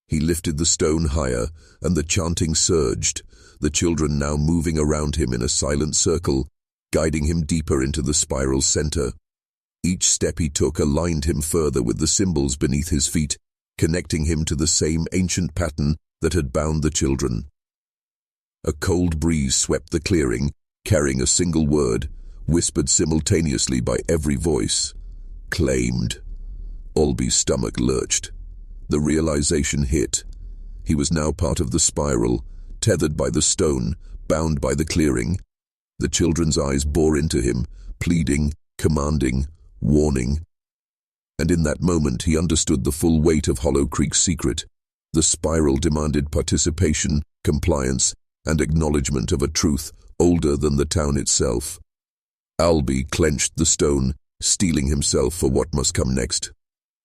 He lifted the stone higher, and the chanting surged, the children now moving around him in a silent circle, guiding him deeper into the spiral's center. Each step he took aligned him further with the symbols beneath his feet, connecting him to the same ancient pattern that had bound the children. A cold breeze swept the clearing, carrying a single word, whispered simultaneously by every voice. Claimed. Albie's stomach lurched. The realization hit. He was now part of the spiral, tethered by the stone, bound by the clearing. The children's eyes bore into him, pleading, commanding, warning. And in that moment he understood the full weight of Hollow Creek's secret. The spiral demanded participation, compliance, and acknowledgement of a truth older than the town itself. Albie clenched the stone, steeling himself for what must come next.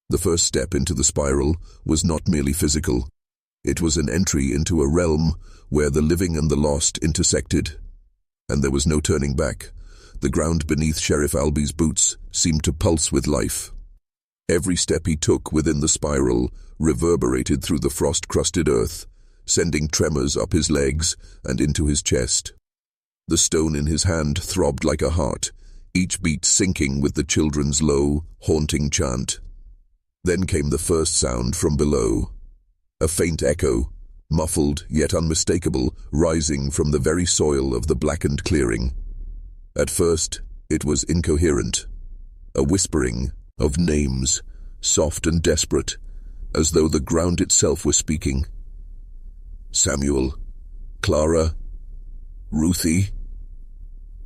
The first step into the spiral was not merely physical. It was an entry into a realm where the living and the lost intersected. And there was no turning back. The ground beneath Sheriff Albie's boots seemed to pulse with life. Every step he took within the spiral reverberated through the frost-crusted earth, sending tremors up his legs and into his chest. The stone in his hand throbbed like a heart, each beat syncing with the children's low, haunting chant. Then came the first sound from below. A faint echo, muffled yet unmistakable, rising from the very soil of the blackened clearing. At first, it was incoherent. A whispering of names, soft and desperate, as though the ground itself were speaking. Samuel, Clara, Ruthie.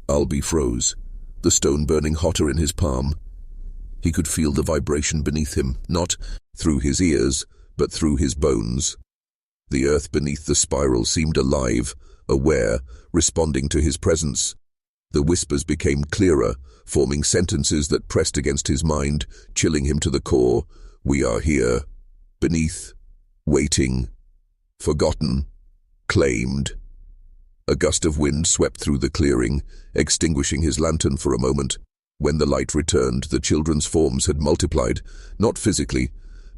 Albie froze, the stone burning hotter in his palm. He could feel the vibration beneath him, not through his ears, but through his bones. The earth beneath the spiral seemed alive, aware, responding to his presence. The whispers became clearer, forming sentences that pressed against his mind, chilling him to the core. We are here, beneath, waiting, forgotten, claimed. A gust of wind swept through the clearing, extinguishing his lantern for a moment. When the light returned, the children's forms had multiplied, not physically,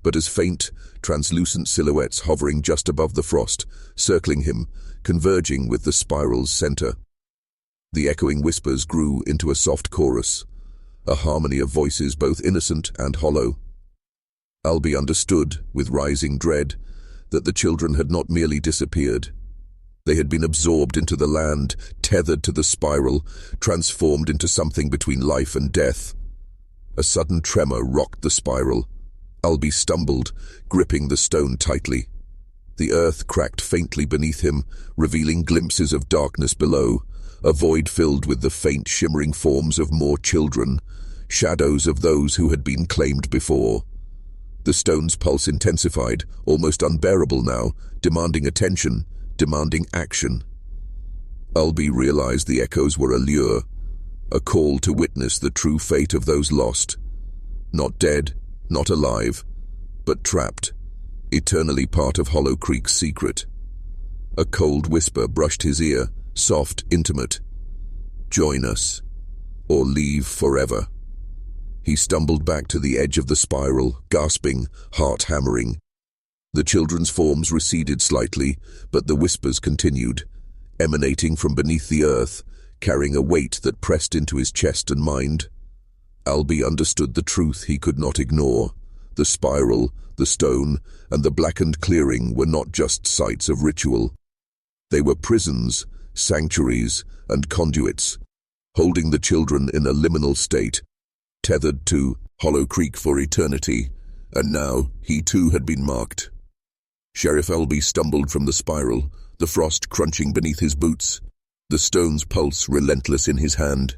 but as faint, translucent silhouettes hovering just above the frost, circling him, converging with the spiral's center. The echoing whispers grew into a soft chorus, a harmony of voices both innocent and hollow. Albie understood, with rising dread, that the children had not merely disappeared. They had been absorbed into the land, tethered to the spiral, transformed into something between life and death. A sudden tremor rocked the spiral. Albie stumbled, gripping the stone tightly. The earth cracked faintly beneath him, revealing glimpses of darkness below, a void filled with the faint shimmering forms of more children, shadows of those who had been claimed before. The stone's pulse intensified, almost unbearable now, demanding attention, demanding action. Albie realized the echoes were a lure, a call to witness the true fate of those lost. Not dead, not alive, but trapped, eternally part of Hollow Creek's secret. A cold whisper brushed his ear, soft, intimate. Join us, or leave forever. He stumbled back to the edge of the spiral, gasping, heart hammering. The children's forms receded slightly, but the whispers continued, emanating from beneath the earth, carrying a weight that pressed into his chest and mind. Albie understood the truth he could not ignore. The spiral, the stone, and the blackened clearing were not just sites of ritual. They were prisons, sanctuaries, and conduits, holding the children in a liminal state, tethered to Hollow Creek for eternity, and now he too had been marked. Sheriff Albie stumbled from the spiral, the frost crunching beneath his boots, the stone's pulse relentless in his hand.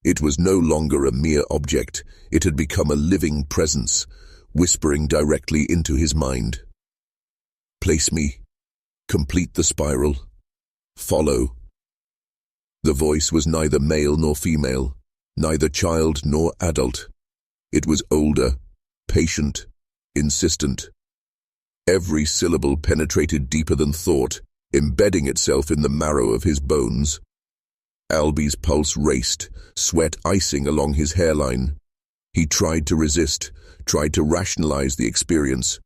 It was no longer a mere object, it had become a living presence, whispering directly into his mind. Place me. Complete the spiral. Follow. The voice was neither male nor female, neither child nor adult. It was older, patient, insistent. Every syllable penetrated deeper than thought, embedding itself in the marrow of his bones. Albie's pulse raced, sweat icing along his hairline. He tried to resist, tried to rationalize the experience,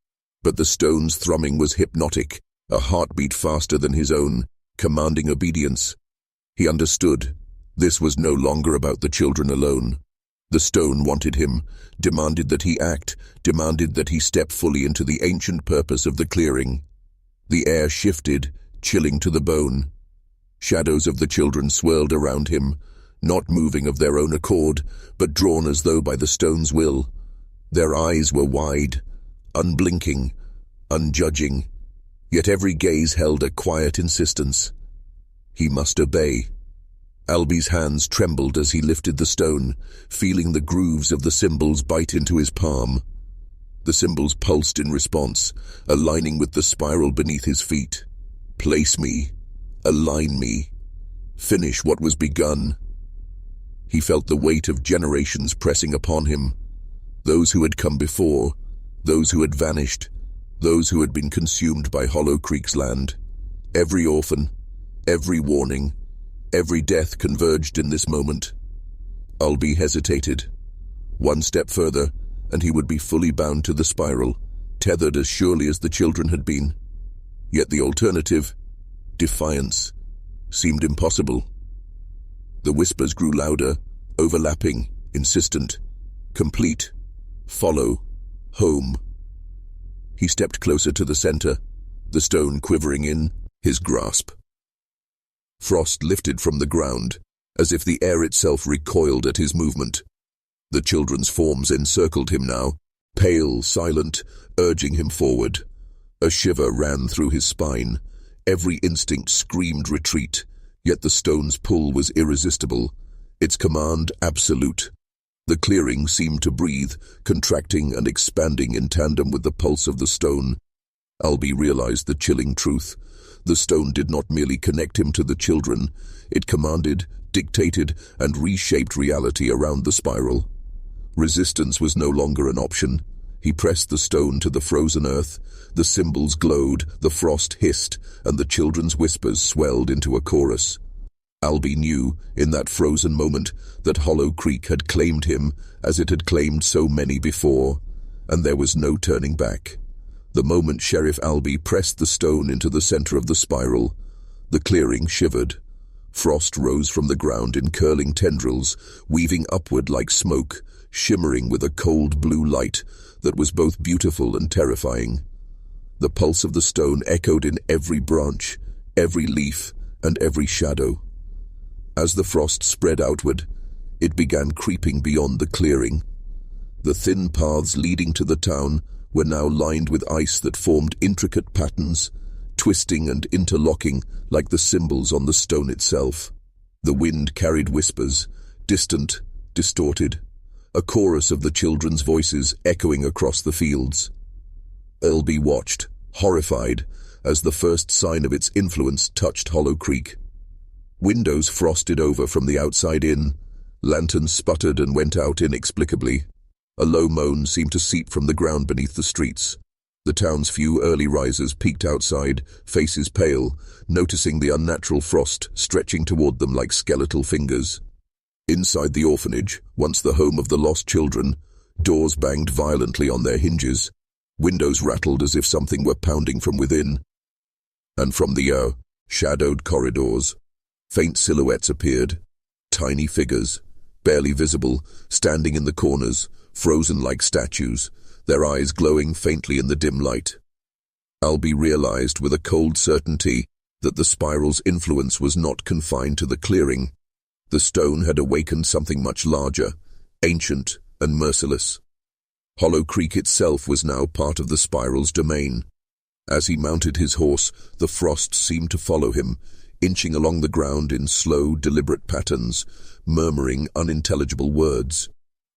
but the stone's thrumming was hypnotic, a heartbeat faster than his own, commanding obedience. He understood. This was no longer about the children alone. The stone wanted him, demanded that he act, demanded that he step fully into the ancient purpose of the clearing. The air shifted, chilling to the bone. Shadows of the children swirled around him, not moving of their own accord, but drawn as though by the stone's will. Their eyes were wide, unblinking, unjudging, yet every gaze held a quiet insistence. He must obey. Albie's hands trembled as he lifted the stone, feeling the grooves of the symbols bite into his palm. The symbols pulsed in response, aligning with the spiral beneath his feet. Place me. Align me. Finish what was begun. He felt the weight of generations pressing upon him. Those who had come before, those who had vanished, those who had been consumed by Hollow Creek's land. Every orphan, every warning, every death converged in this moment. Albie hesitated. One step further, and he would be fully bound to the spiral, tethered as surely as the children had been. Yet the alternative, defiance, seemed impossible. The whispers grew louder, overlapping, insistent. Complete. Follow. Home. He stepped closer to the center, the stone quivering in his grasp. Frost lifted from the ground, as if the air itself recoiled at his movement. The children's forms encircled him now, pale, silent, urging him forward. A shiver ran through his spine. Every instinct screamed retreat, yet the stone's pull was irresistible, its command absolute. The clearing seemed to breathe, contracting and expanding in tandem with the pulse of the stone. Albie realized the chilling truth. The stone did not merely connect him to the children, it commanded, dictated, and reshaped reality around the spiral. Resistance was no longer an option. He pressed the stone to the frozen earth. The symbols glowed, the frost hissed, and the children's whispers swelled into a chorus. Albie knew, in that frozen moment, that Hollow Creek had claimed him as it had claimed so many before, and there was no turning back. The moment Sheriff Albie pressed the stone into the center of the spiral, the clearing shivered. Frost rose from the ground in curling tendrils, weaving upward like smoke, shimmering with a cold blue light that was both beautiful and terrifying. The pulse of the stone echoed in every branch, every leaf, and every shadow. As the frost spread outward, it began creeping beyond the clearing. The thin paths leading to the town were now lined with ice that formed intricate patterns, twisting and interlocking like the symbols on the stone itself. The wind carried whispers, distant, distorted, a chorus of the children's voices echoing across the fields. Albie watched, horrified, as the first sign of its influence touched Hollow Creek. Windows frosted over from the outside in, lanterns sputtered and went out inexplicably. A low moan seemed to seep from the ground beneath the streets. The town's few early risers peeked outside, faces pale, noticing the unnatural frost stretching toward them like skeletal fingers. Inside the orphanage, once the home of the lost children, doors banged violently on their hinges. Windows rattled as if something were pounding from within. And from the shadowed corridors, faint silhouettes appeared, tiny figures, barely visible, standing in the corners, frozen like statues, their eyes glowing faintly in the dim light. Albie realized with a cold certainty that the spiral's influence was not confined to the clearing. The stone had awakened something much larger, ancient and merciless. Hollow Creek itself was now part of the spiral's domain. As he mounted his horse, the frost seemed to follow him, inching along the ground in slow, deliberate patterns, murmuring unintelligible words.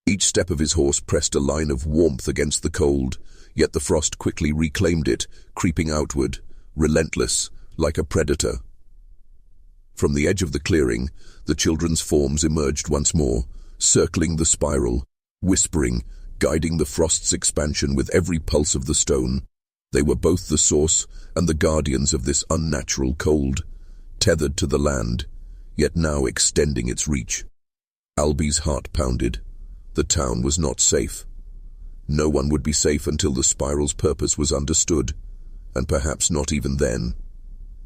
Each step of his horse pressed a line of warmth against the cold, yet the frost quickly reclaimed it, creeping outward, relentless, like a predator. From the edge of the clearing, the children's forms emerged once more, circling the spiral, whispering, guiding the frost's expansion with every pulse of the stone. They were both the source and the guardians of this unnatural cold, tethered to the land, yet now extending its reach. Albie's heart pounded. The town was not safe. No one would be safe until the spiral's purpose was understood, and perhaps not even then.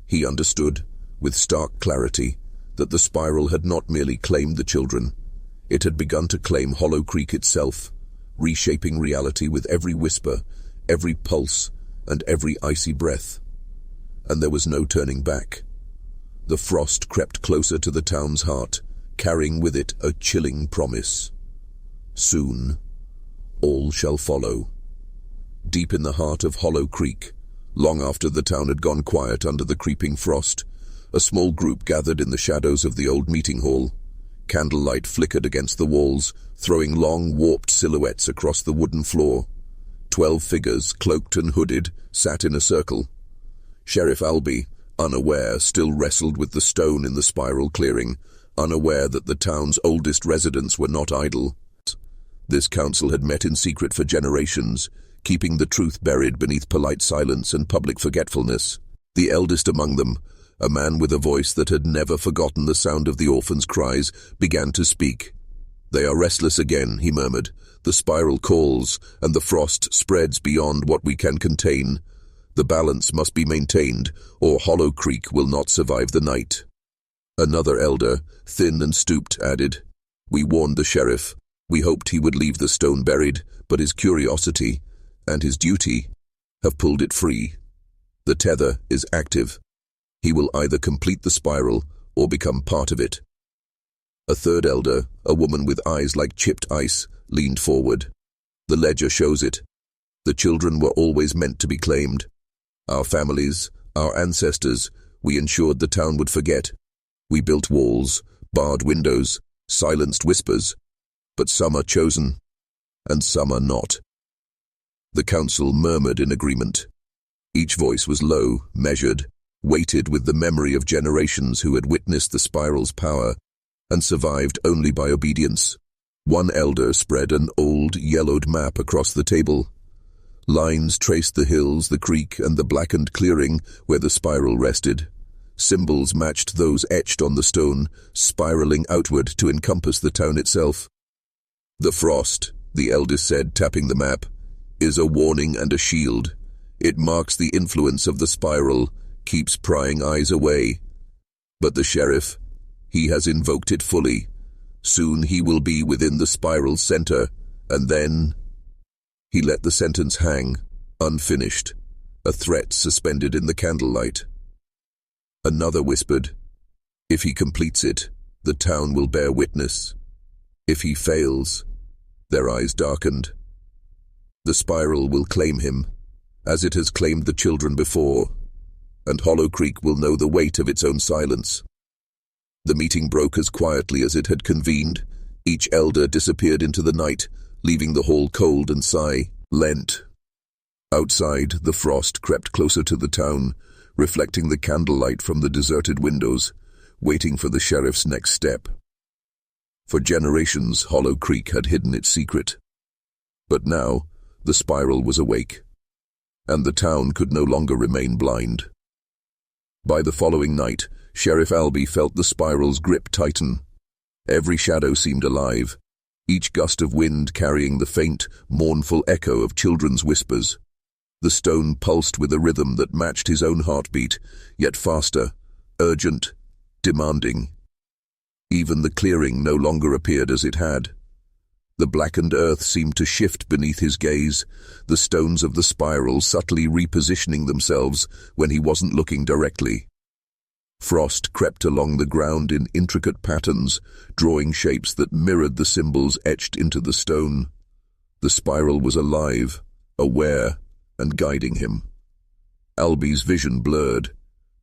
He understood, with stark clarity, that the spiral had not merely claimed the children. It had begun to claim Hollow Creek itself, reshaping reality with every whisper, every pulse, and every icy breath. And there was no turning back. The frost crept closer to the town's heart, carrying with it a chilling promise. Soon, all shall follow. Deep in the heart of Hollow Creek, long after the town had gone quiet under the creeping frost, a small group gathered in the shadows of the old meeting hall. Candlelight flickered against the walls, throwing long, warped silhouettes across the wooden floor. 12 figures, cloaked and hooded, sat in a circle. Sheriff Albie, unaware, still wrestled with the stone in the spiral clearing, unaware that the town's oldest residents were not idle. This council had met in secret for generations, keeping the truth buried beneath polite silence and public forgetfulness. The eldest among them, a man with a voice that had never forgotten the sound of the orphans' cries, began to speak. "They are restless again," he murmured. "The spiral calls, and the frost spreads beyond what we can contain. The balance must be maintained, or Hollow Creek will not survive the night." Another elder, thin and stooped, added, "We warned the sheriff. We hoped he would leave the stone buried, but his curiosity and his duty have pulled it free. The tether is active. He will either complete the spiral or become part of it." A third elder, a woman with eyes like chipped ice, leaned forward. The ledger shows it. The children were always meant to be claimed. Our families, our ancestors, we ensured the town would forget. We built walls, barred windows, silenced whispers. But some are chosen, and some are not. The council murmured in agreement. Each voice was low, measured, weighted with the memory of generations who had witnessed the spiral's power and survived only by obedience. One elder spread an old, yellowed map across the table. Lines traced the hills, the creek, and the blackened clearing where the spiral rested. Symbols matched those etched on the stone, spiraling outward to encompass the town itself. "The frost," the eldest said, tapping the map, "is a warning and a shield. It marks the influence of the spiral, keeps prying eyes away. But the sheriff, he has invoked it fully. Soon he will be within the spiral's center, and then—" He let the sentence hang, unfinished, a threat suspended in the candlelight. Another whispered, "If he completes it, the town will bear witness. If he fails—" Their eyes darkened. "The spiral will claim him, as it has claimed the children before, and Hollow Creek will know the weight of its own silence." The meeting broke as quietly as it had convened. Each elder disappeared into the night, leaving the hall cold and silent. Outside, the frost crept closer to the town, reflecting the candlelight from the deserted windows, waiting for the sheriff's next step. For generations, Hollow Creek had hidden its secret. But now, the spiral was awake, and the town could no longer remain blind. By the following night, Sheriff Albee felt the spiral's grip tighten. Every shadow seemed alive, each gust of wind carrying the faint, mournful echo of children's whispers. The stone pulsed with a rhythm that matched his own heartbeat, yet faster, urgent, demanding. Even the clearing no longer appeared as it had. The blackened earth seemed to shift beneath his gaze, the stones of the spiral subtly repositioning themselves when he wasn't looking directly. Frost crept along the ground in intricate patterns, drawing shapes that mirrored the symbols etched into the stone. The spiral was alive, aware, and guiding him. Albee's vision blurred.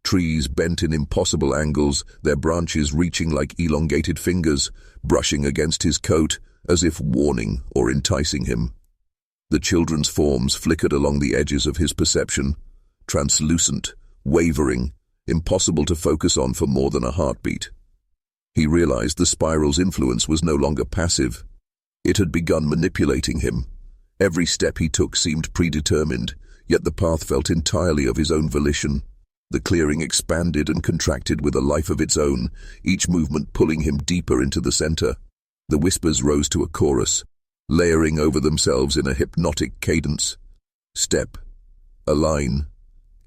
Trees bent in impossible angles, their branches reaching like elongated fingers, brushing against his coat, as if warning or enticing him. The children's forms flickered along the edges of his perception, translucent, wavering, impossible to focus on for more than a heartbeat. He realized the spiral's influence was no longer passive. It had begun manipulating him. Every step he took seemed predetermined, yet the path felt entirely of his own volition. The clearing expanded and contracted with a life of its own, each movement pulling him deeper into the center. The whispers rose to a chorus, layering over themselves in a hypnotic cadence. Step, align,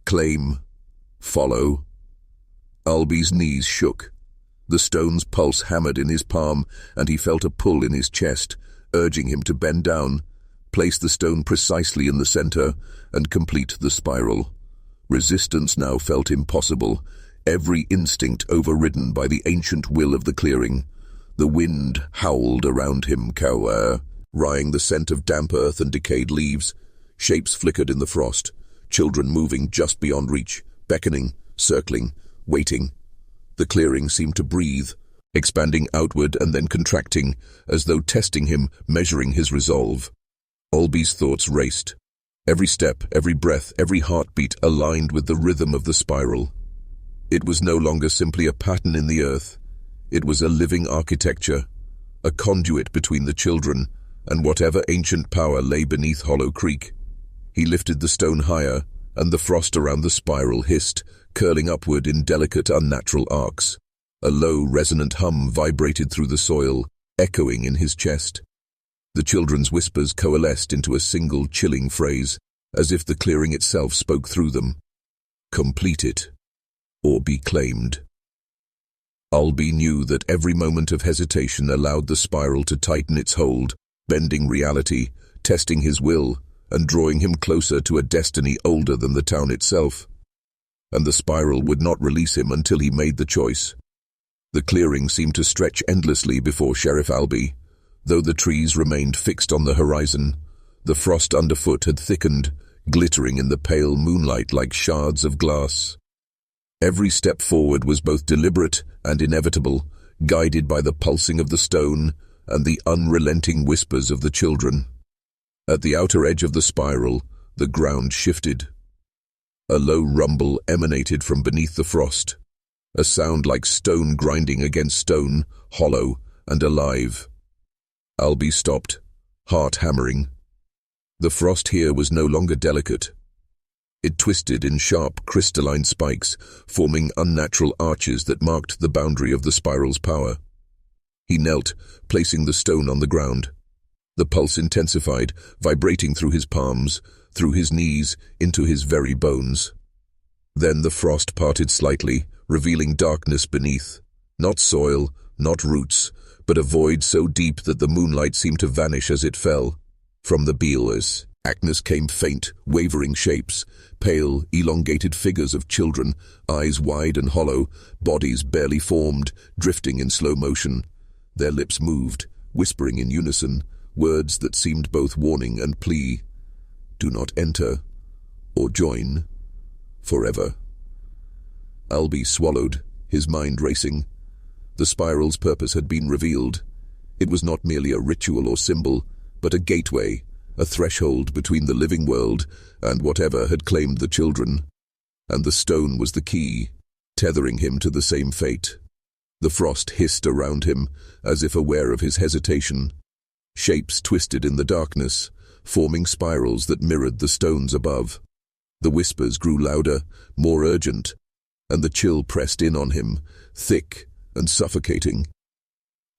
claim, follow. Albee's knees shook. The stone's pulse hammered in his palm, and he felt a pull in his chest, urging him to bend down, place the stone precisely in the center, and complete the spiral. Resistance now felt impossible, every instinct overridden by the ancient will of the clearing. The wind howled around him, carrying the scent of damp earth and decayed leaves. Shapes flickered in the frost, children moving just beyond reach, beckoning, circling, waiting. The clearing seemed to breathe, expanding outward and then contracting, as though testing him, measuring his resolve. Albee's thoughts raced. Every step, every breath, every heartbeat aligned with the rhythm of the spiral. It was no longer simply a pattern in the earth. It was a living architecture, a conduit between the children and whatever ancient power lay beneath Hollow Creek. He lifted the stone higher, and the frost around the spiral hissed, curling upward in delicate, unnatural arcs. A low, resonant hum vibrated through the soil, echoing in his chest. The children's whispers coalesced into a single chilling phrase, as if the clearing itself spoke through them. Complete it, or be claimed. Albee knew that every moment of hesitation allowed the spiral to tighten its hold, bending reality, testing his will, and drawing him closer to a destiny older than the town itself. And the spiral would not release him until he made the choice. The clearing seemed to stretch endlessly before Sheriff Albee. Though the trees remained fixed on the horizon, The frost underfoot had thickened, glittering in the pale moonlight like shards of glass. Every step forward was both deliberate and inevitable, guided by the pulsing of the stone and the unrelenting whispers of the children. At the outer edge of the spiral, the ground shifted. A low rumble emanated from beneath the frost, a sound like stone grinding against stone, hollow and alive. Albie stopped, heart hammering. The frost here was no longer delicate. It twisted in sharp, crystalline spikes, forming unnatural arches that marked the boundary of the spiral's power. He knelt, placing the stone on the ground. The pulse intensified, vibrating through his palms, through his knees, into his very bones. Then the frost parted slightly, revealing darkness beneath. Not soil, not roots, but a void so deep that the moonlight seemed to vanish as it fell. From the Beelers, Agnes came faint, wavering shapes, pale, elongated figures of children, eyes wide and hollow, bodies barely formed, drifting in slow motion. Their lips moved, whispering in unison, words that seemed both warning and plea. Do not enter, or join, forever. Albie swallowed, his mind racing. The spiral's purpose had been revealed. It was not merely a ritual or symbol, but a gateway, a threshold between the living world and whatever had claimed the children. And the stone was the key, tethering him to the same fate. The frost hissed around him, as if aware of his hesitation. Shapes twisted in the darkness, forming spirals that mirrored the stones above. The whispers grew louder, more urgent, and the chill pressed in on him, thick and suffocating.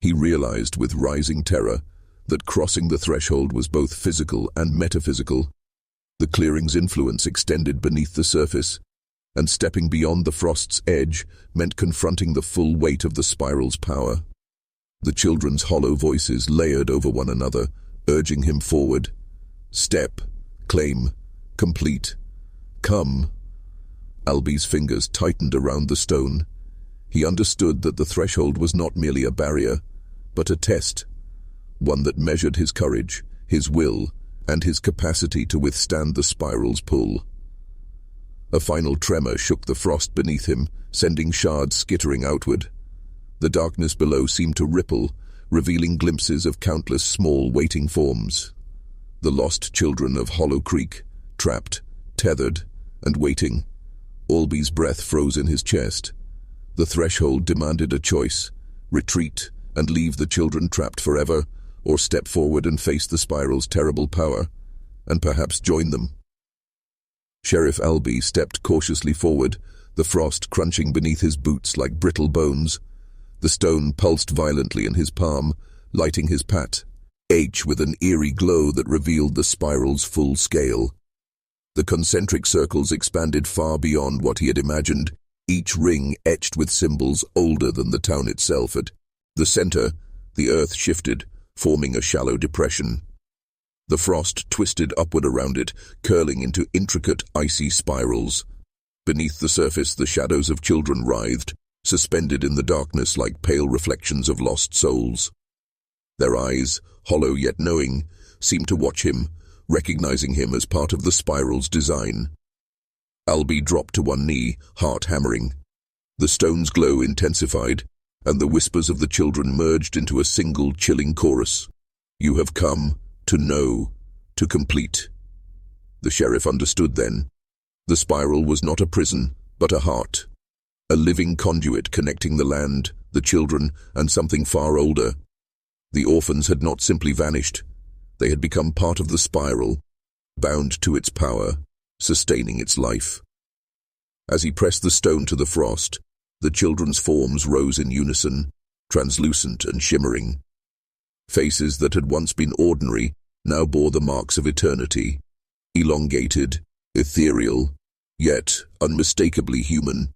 He realized with rising terror that crossing the threshold was both physical and metaphysical. The clearing's influence extended beneath the surface, and stepping beyond the frost's edge meant confronting the full weight of the spiral's power. The children's hollow voices layered over one another, urging him forward. Step, claim, complete, come. Albie's fingers tightened around the stone. He understood that the threshold was not merely a barrier, but a test, one that measured his courage, his will, and his capacity to withstand the spiral's pull. A final tremor shook the frost beneath him, sending shards skittering outward. The darkness below seemed to ripple, revealing glimpses of countless small waiting forms. The lost children of Hollow Creek, trapped, tethered, and waiting. Albie's breath froze in his chest. The threshold demanded a choice: retreat and leave the children trapped forever, or step forward and face the spiral's terrible power, and perhaps join them. Sheriff Albie stepped cautiously forward, the frost crunching beneath his boots like brittle bones. The stone pulsed violently in his palm, lighting his pat, with an eerie glow that revealed the spiral's full scale. The concentric circles expanded far beyond what he had imagined, each ring etched with symbols older than the town itself. At the center, the earth shifted, forming a shallow depression. The frost twisted upward around it, curling into intricate, icy spirals. Beneath the surface, the shadows of children writhed, suspended in the darkness like pale reflections of lost souls. Their eyes, hollow yet knowing, seemed to watch him, recognizing him as part of the spiral's design. Albie dropped to one knee, heart hammering. The stone's glow intensified, and the whispers of the children merged into a single chilling chorus. You have come to know, to complete. The sheriff understood then. The spiral was not a prison, but a heart. A living conduit connecting the land, the children, and something far older. The orphans had not simply vanished. They had become part of the spiral, bound to its power, sustaining its life. As he pressed the stone to the frost, the children's forms rose in unison, translucent and shimmering. Faces that had once been ordinary now bore the marks of eternity, elongated, ethereal, yet unmistakably human.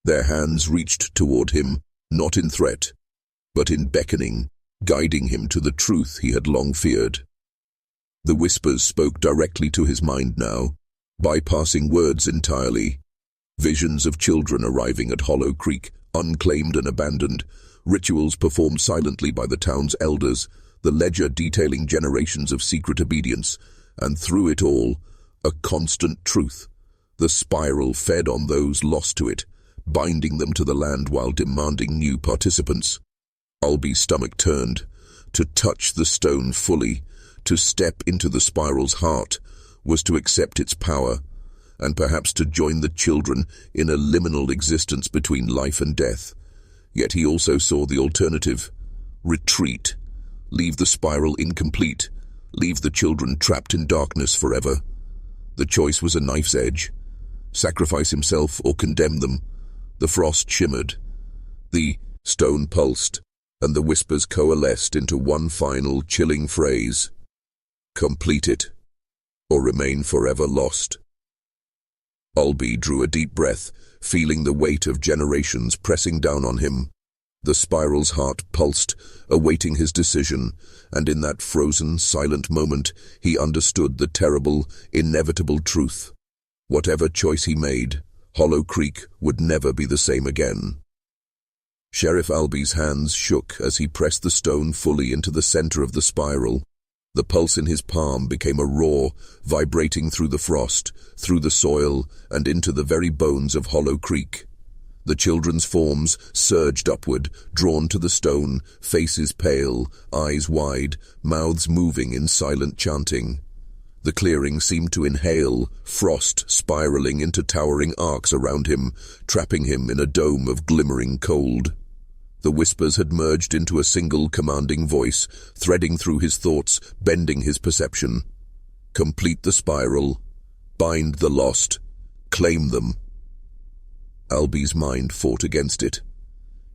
Their hands reached toward him, not in threat, but in beckoning, guiding him to the truth he had long feared. The whispers spoke directly to his mind now, bypassing words entirely. Visions of children arriving at Hollow Creek, unclaimed and abandoned, rituals performed silently by the town's elders, the ledger detailing generations of secret obedience, and through it all, a constant truth. The spiral fed on those lost to it, binding them to the land while demanding new participants. Alby's stomach turned. To touch the stone fully, to step into the spiral's heart, was to accept its power, and perhaps to join the children in a liminal existence between life and death. Yet he also saw the alternative: retreat. Leave the spiral incomplete. Leave the children trapped in darkness forever. The choice was a knife's edge. Sacrifice himself or condemn them. The frost shimmered. The stone pulsed, and the whispers coalesced into one final chilling phrase: complete it, or remain forever lost. Alby drew a deep breath, feeling the weight of generations pressing down on him. The spiral's heart pulsed, awaiting his decision, and in that frozen, silent moment, he understood the terrible, inevitable truth. Whatever choice he made, Hollow Creek would never be the same again. Sheriff Alby's hands shook as he pressed the stone fully into the center of the spiral. The pulse in his palm became a roar, vibrating through the frost, through the soil, and into the very bones of Hollow Creek. The children's forms surged upward, drawn to the stone, faces pale, eyes wide, mouths moving in silent chanting. The clearing seemed to inhale, frost spiraling into towering arcs around him, trapping him in a dome of glimmering cold. The whispers had merged into a single commanding voice, threading through his thoughts, bending his perception. Complete the spiral. Bind the lost. Claim them. Alby's mind fought against it.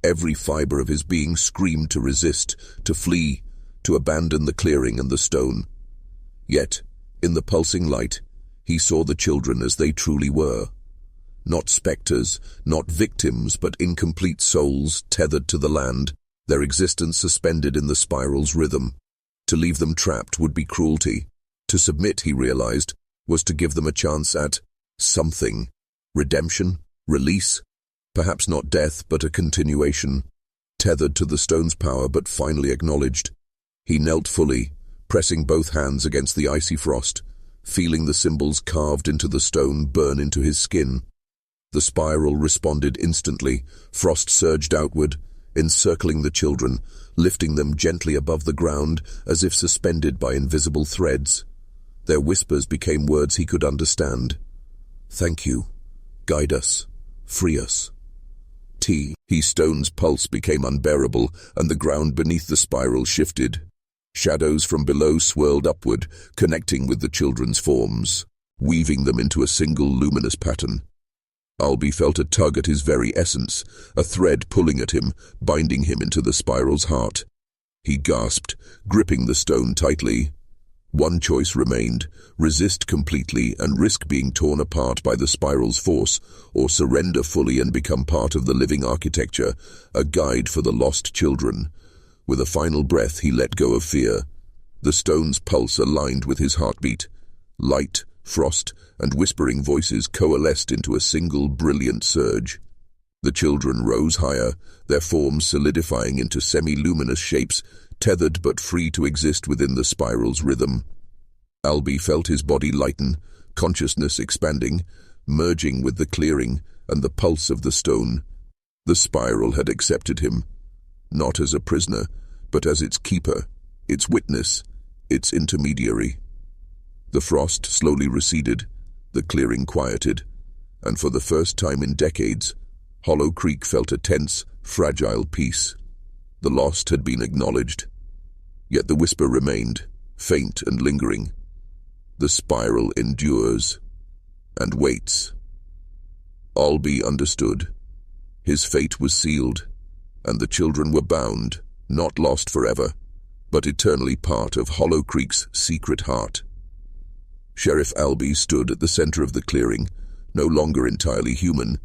Every fiber of his being screamed to resist, to flee, to abandon the clearing and the stone. Yet, in the pulsing light, he saw the children as they truly were. Not specters, not victims, but incomplete souls tethered to the land, their existence suspended in the spiral's rhythm. To leave them trapped would be cruelty. To submit, he realized, was to give them a chance at something. Redemption, release, perhaps not death, but a continuation. Tethered to the stone's power, but finally acknowledged. He knelt fully, pressing both hands against the icy frost, feeling the symbols carved into the stone burn into his skin. The spiral responded instantly. Frost surged outward, encircling the children, lifting them gently above the ground as if suspended by invisible threads. Their whispers became words he could understand. Thank you. Guide us. Free us. His stone's pulse became unbearable, and the ground beneath the spiral shifted. Shadows from below swirled upward, connecting with the children's forms, weaving them into a single luminous pattern. Alby felt a tug at his very essence, a thread pulling at him, binding him into the spiral's heart. He gasped, gripping the stone tightly. One choice remained: resist completely and risk being torn apart by the spiral's force, or surrender fully and become part of the living architecture, a guide for the lost children. With a final breath, he let go of fear. The stone's pulse aligned with his heartbeat. Light, frost, and whispering voices coalesced into a single brilliant surge. The children rose higher, their forms solidifying into semi-luminous shapes, tethered but free to exist within the spiral's rhythm. Alby felt his body lighten, consciousness expanding, merging with the clearing and the pulse of the stone. The spiral had accepted him, not as a prisoner, but as its keeper, its witness, its intermediary. The frost slowly receded, the clearing quieted, and for the first time in decades, Hollow Creek felt a tense, fragile peace. The lost had been acknowledged. Yet the whisper remained, faint and lingering. The spiral endures and waits. Alby understood. His fate was sealed, and the children were bound, not lost forever, but eternally part of Hollow Creek's secret heart. Sheriff Alby stood at the center of the clearing, no longer entirely human,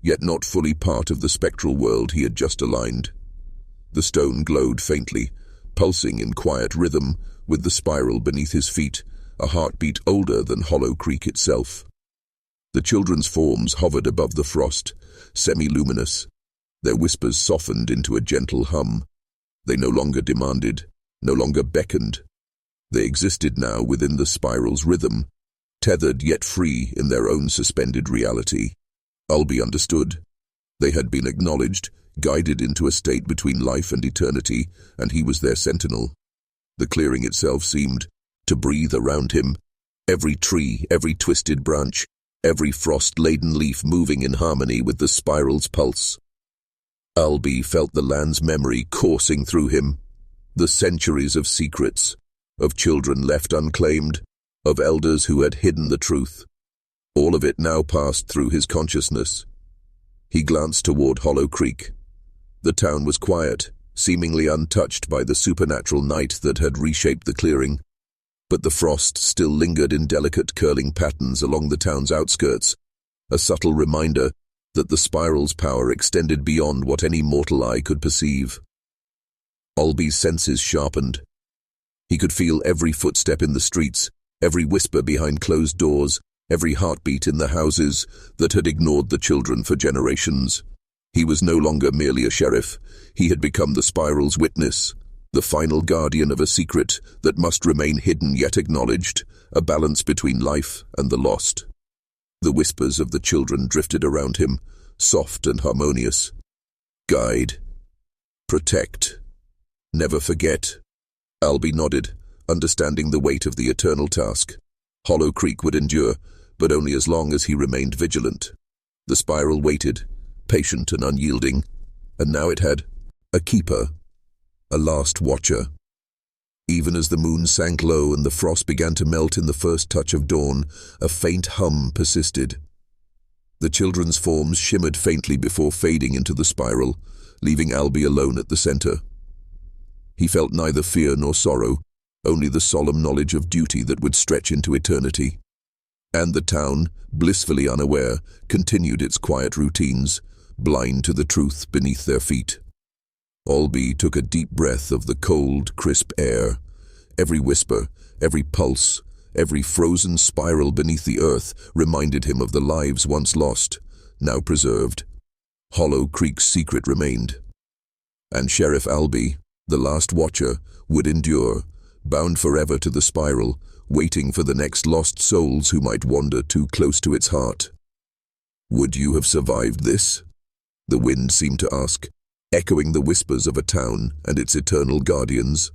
yet not fully part of the spectral world he had just aligned. The stone glowed faintly, pulsing in quiet rhythm, with the spiral beneath his feet, a heartbeat older than Hollow Creek itself. The children's forms hovered above the frost, semi-luminous. Their whispers softened into a gentle hum. They no longer demanded, no longer beckoned. They existed now within the spiral's rhythm, tethered yet free in their own suspended reality. Albie understood. They had been acknowledged, guided into a state between life and eternity, and he was their sentinel. The clearing itself seemed to breathe around him, every tree, every twisted branch, every frost-laden leaf moving in harmony with the spiral's pulse. Albie felt the land's memory coursing through him, the centuries of secrets, of children left unclaimed, of elders who had hidden the truth. All of it now passed through his consciousness. He glanced toward Hollow Creek. The town was quiet, seemingly untouched by the supernatural night that had reshaped the clearing. But the frost still lingered in delicate curling patterns along the town's outskirts, a subtle reminder that the spiral's power extended beyond what any mortal eye could perceive. Albie's senses sharpened. He could feel every footstep in the streets, every whisper behind closed doors, every heartbeat in the houses that had ignored the children for generations. He was no longer merely a sheriff. He had become the spiral's witness, the final guardian of a secret that must remain hidden yet acknowledged, a balance between life and the lost. The whispers of the children drifted around him, soft and harmonious. Guide. Protect. Never forget. Albie nodded, understanding the weight of the eternal task. Hollow Creek would endure, but only as long as he remained vigilant. The spiral waited, patient and unyielding, and now it had a keeper, a last watcher. Even as the moon sank low and the frost began to melt in the first touch of dawn, a faint hum persisted. The children's forms shimmered faintly before fading into the spiral, leaving Albie alone at the center. He felt neither fear nor sorrow, only the solemn knowledge of duty that would stretch into eternity. And the town, blissfully unaware, continued its quiet routines, blind to the truth beneath their feet. Albie took a deep breath of the cold, crisp air. Every whisper, every pulse, every frozen spiral beneath the earth reminded him of the lives once lost, now preserved. Hollow Creek's secret remained. And Sheriff Albie, the last watcher, would endure, bound forever to the spiral, waiting for the next lost souls who might wander too close to its heart. Would you have survived this? The wind seemed to ask, echoing the whispers of a town and its eternal guardians.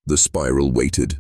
The spiral waited,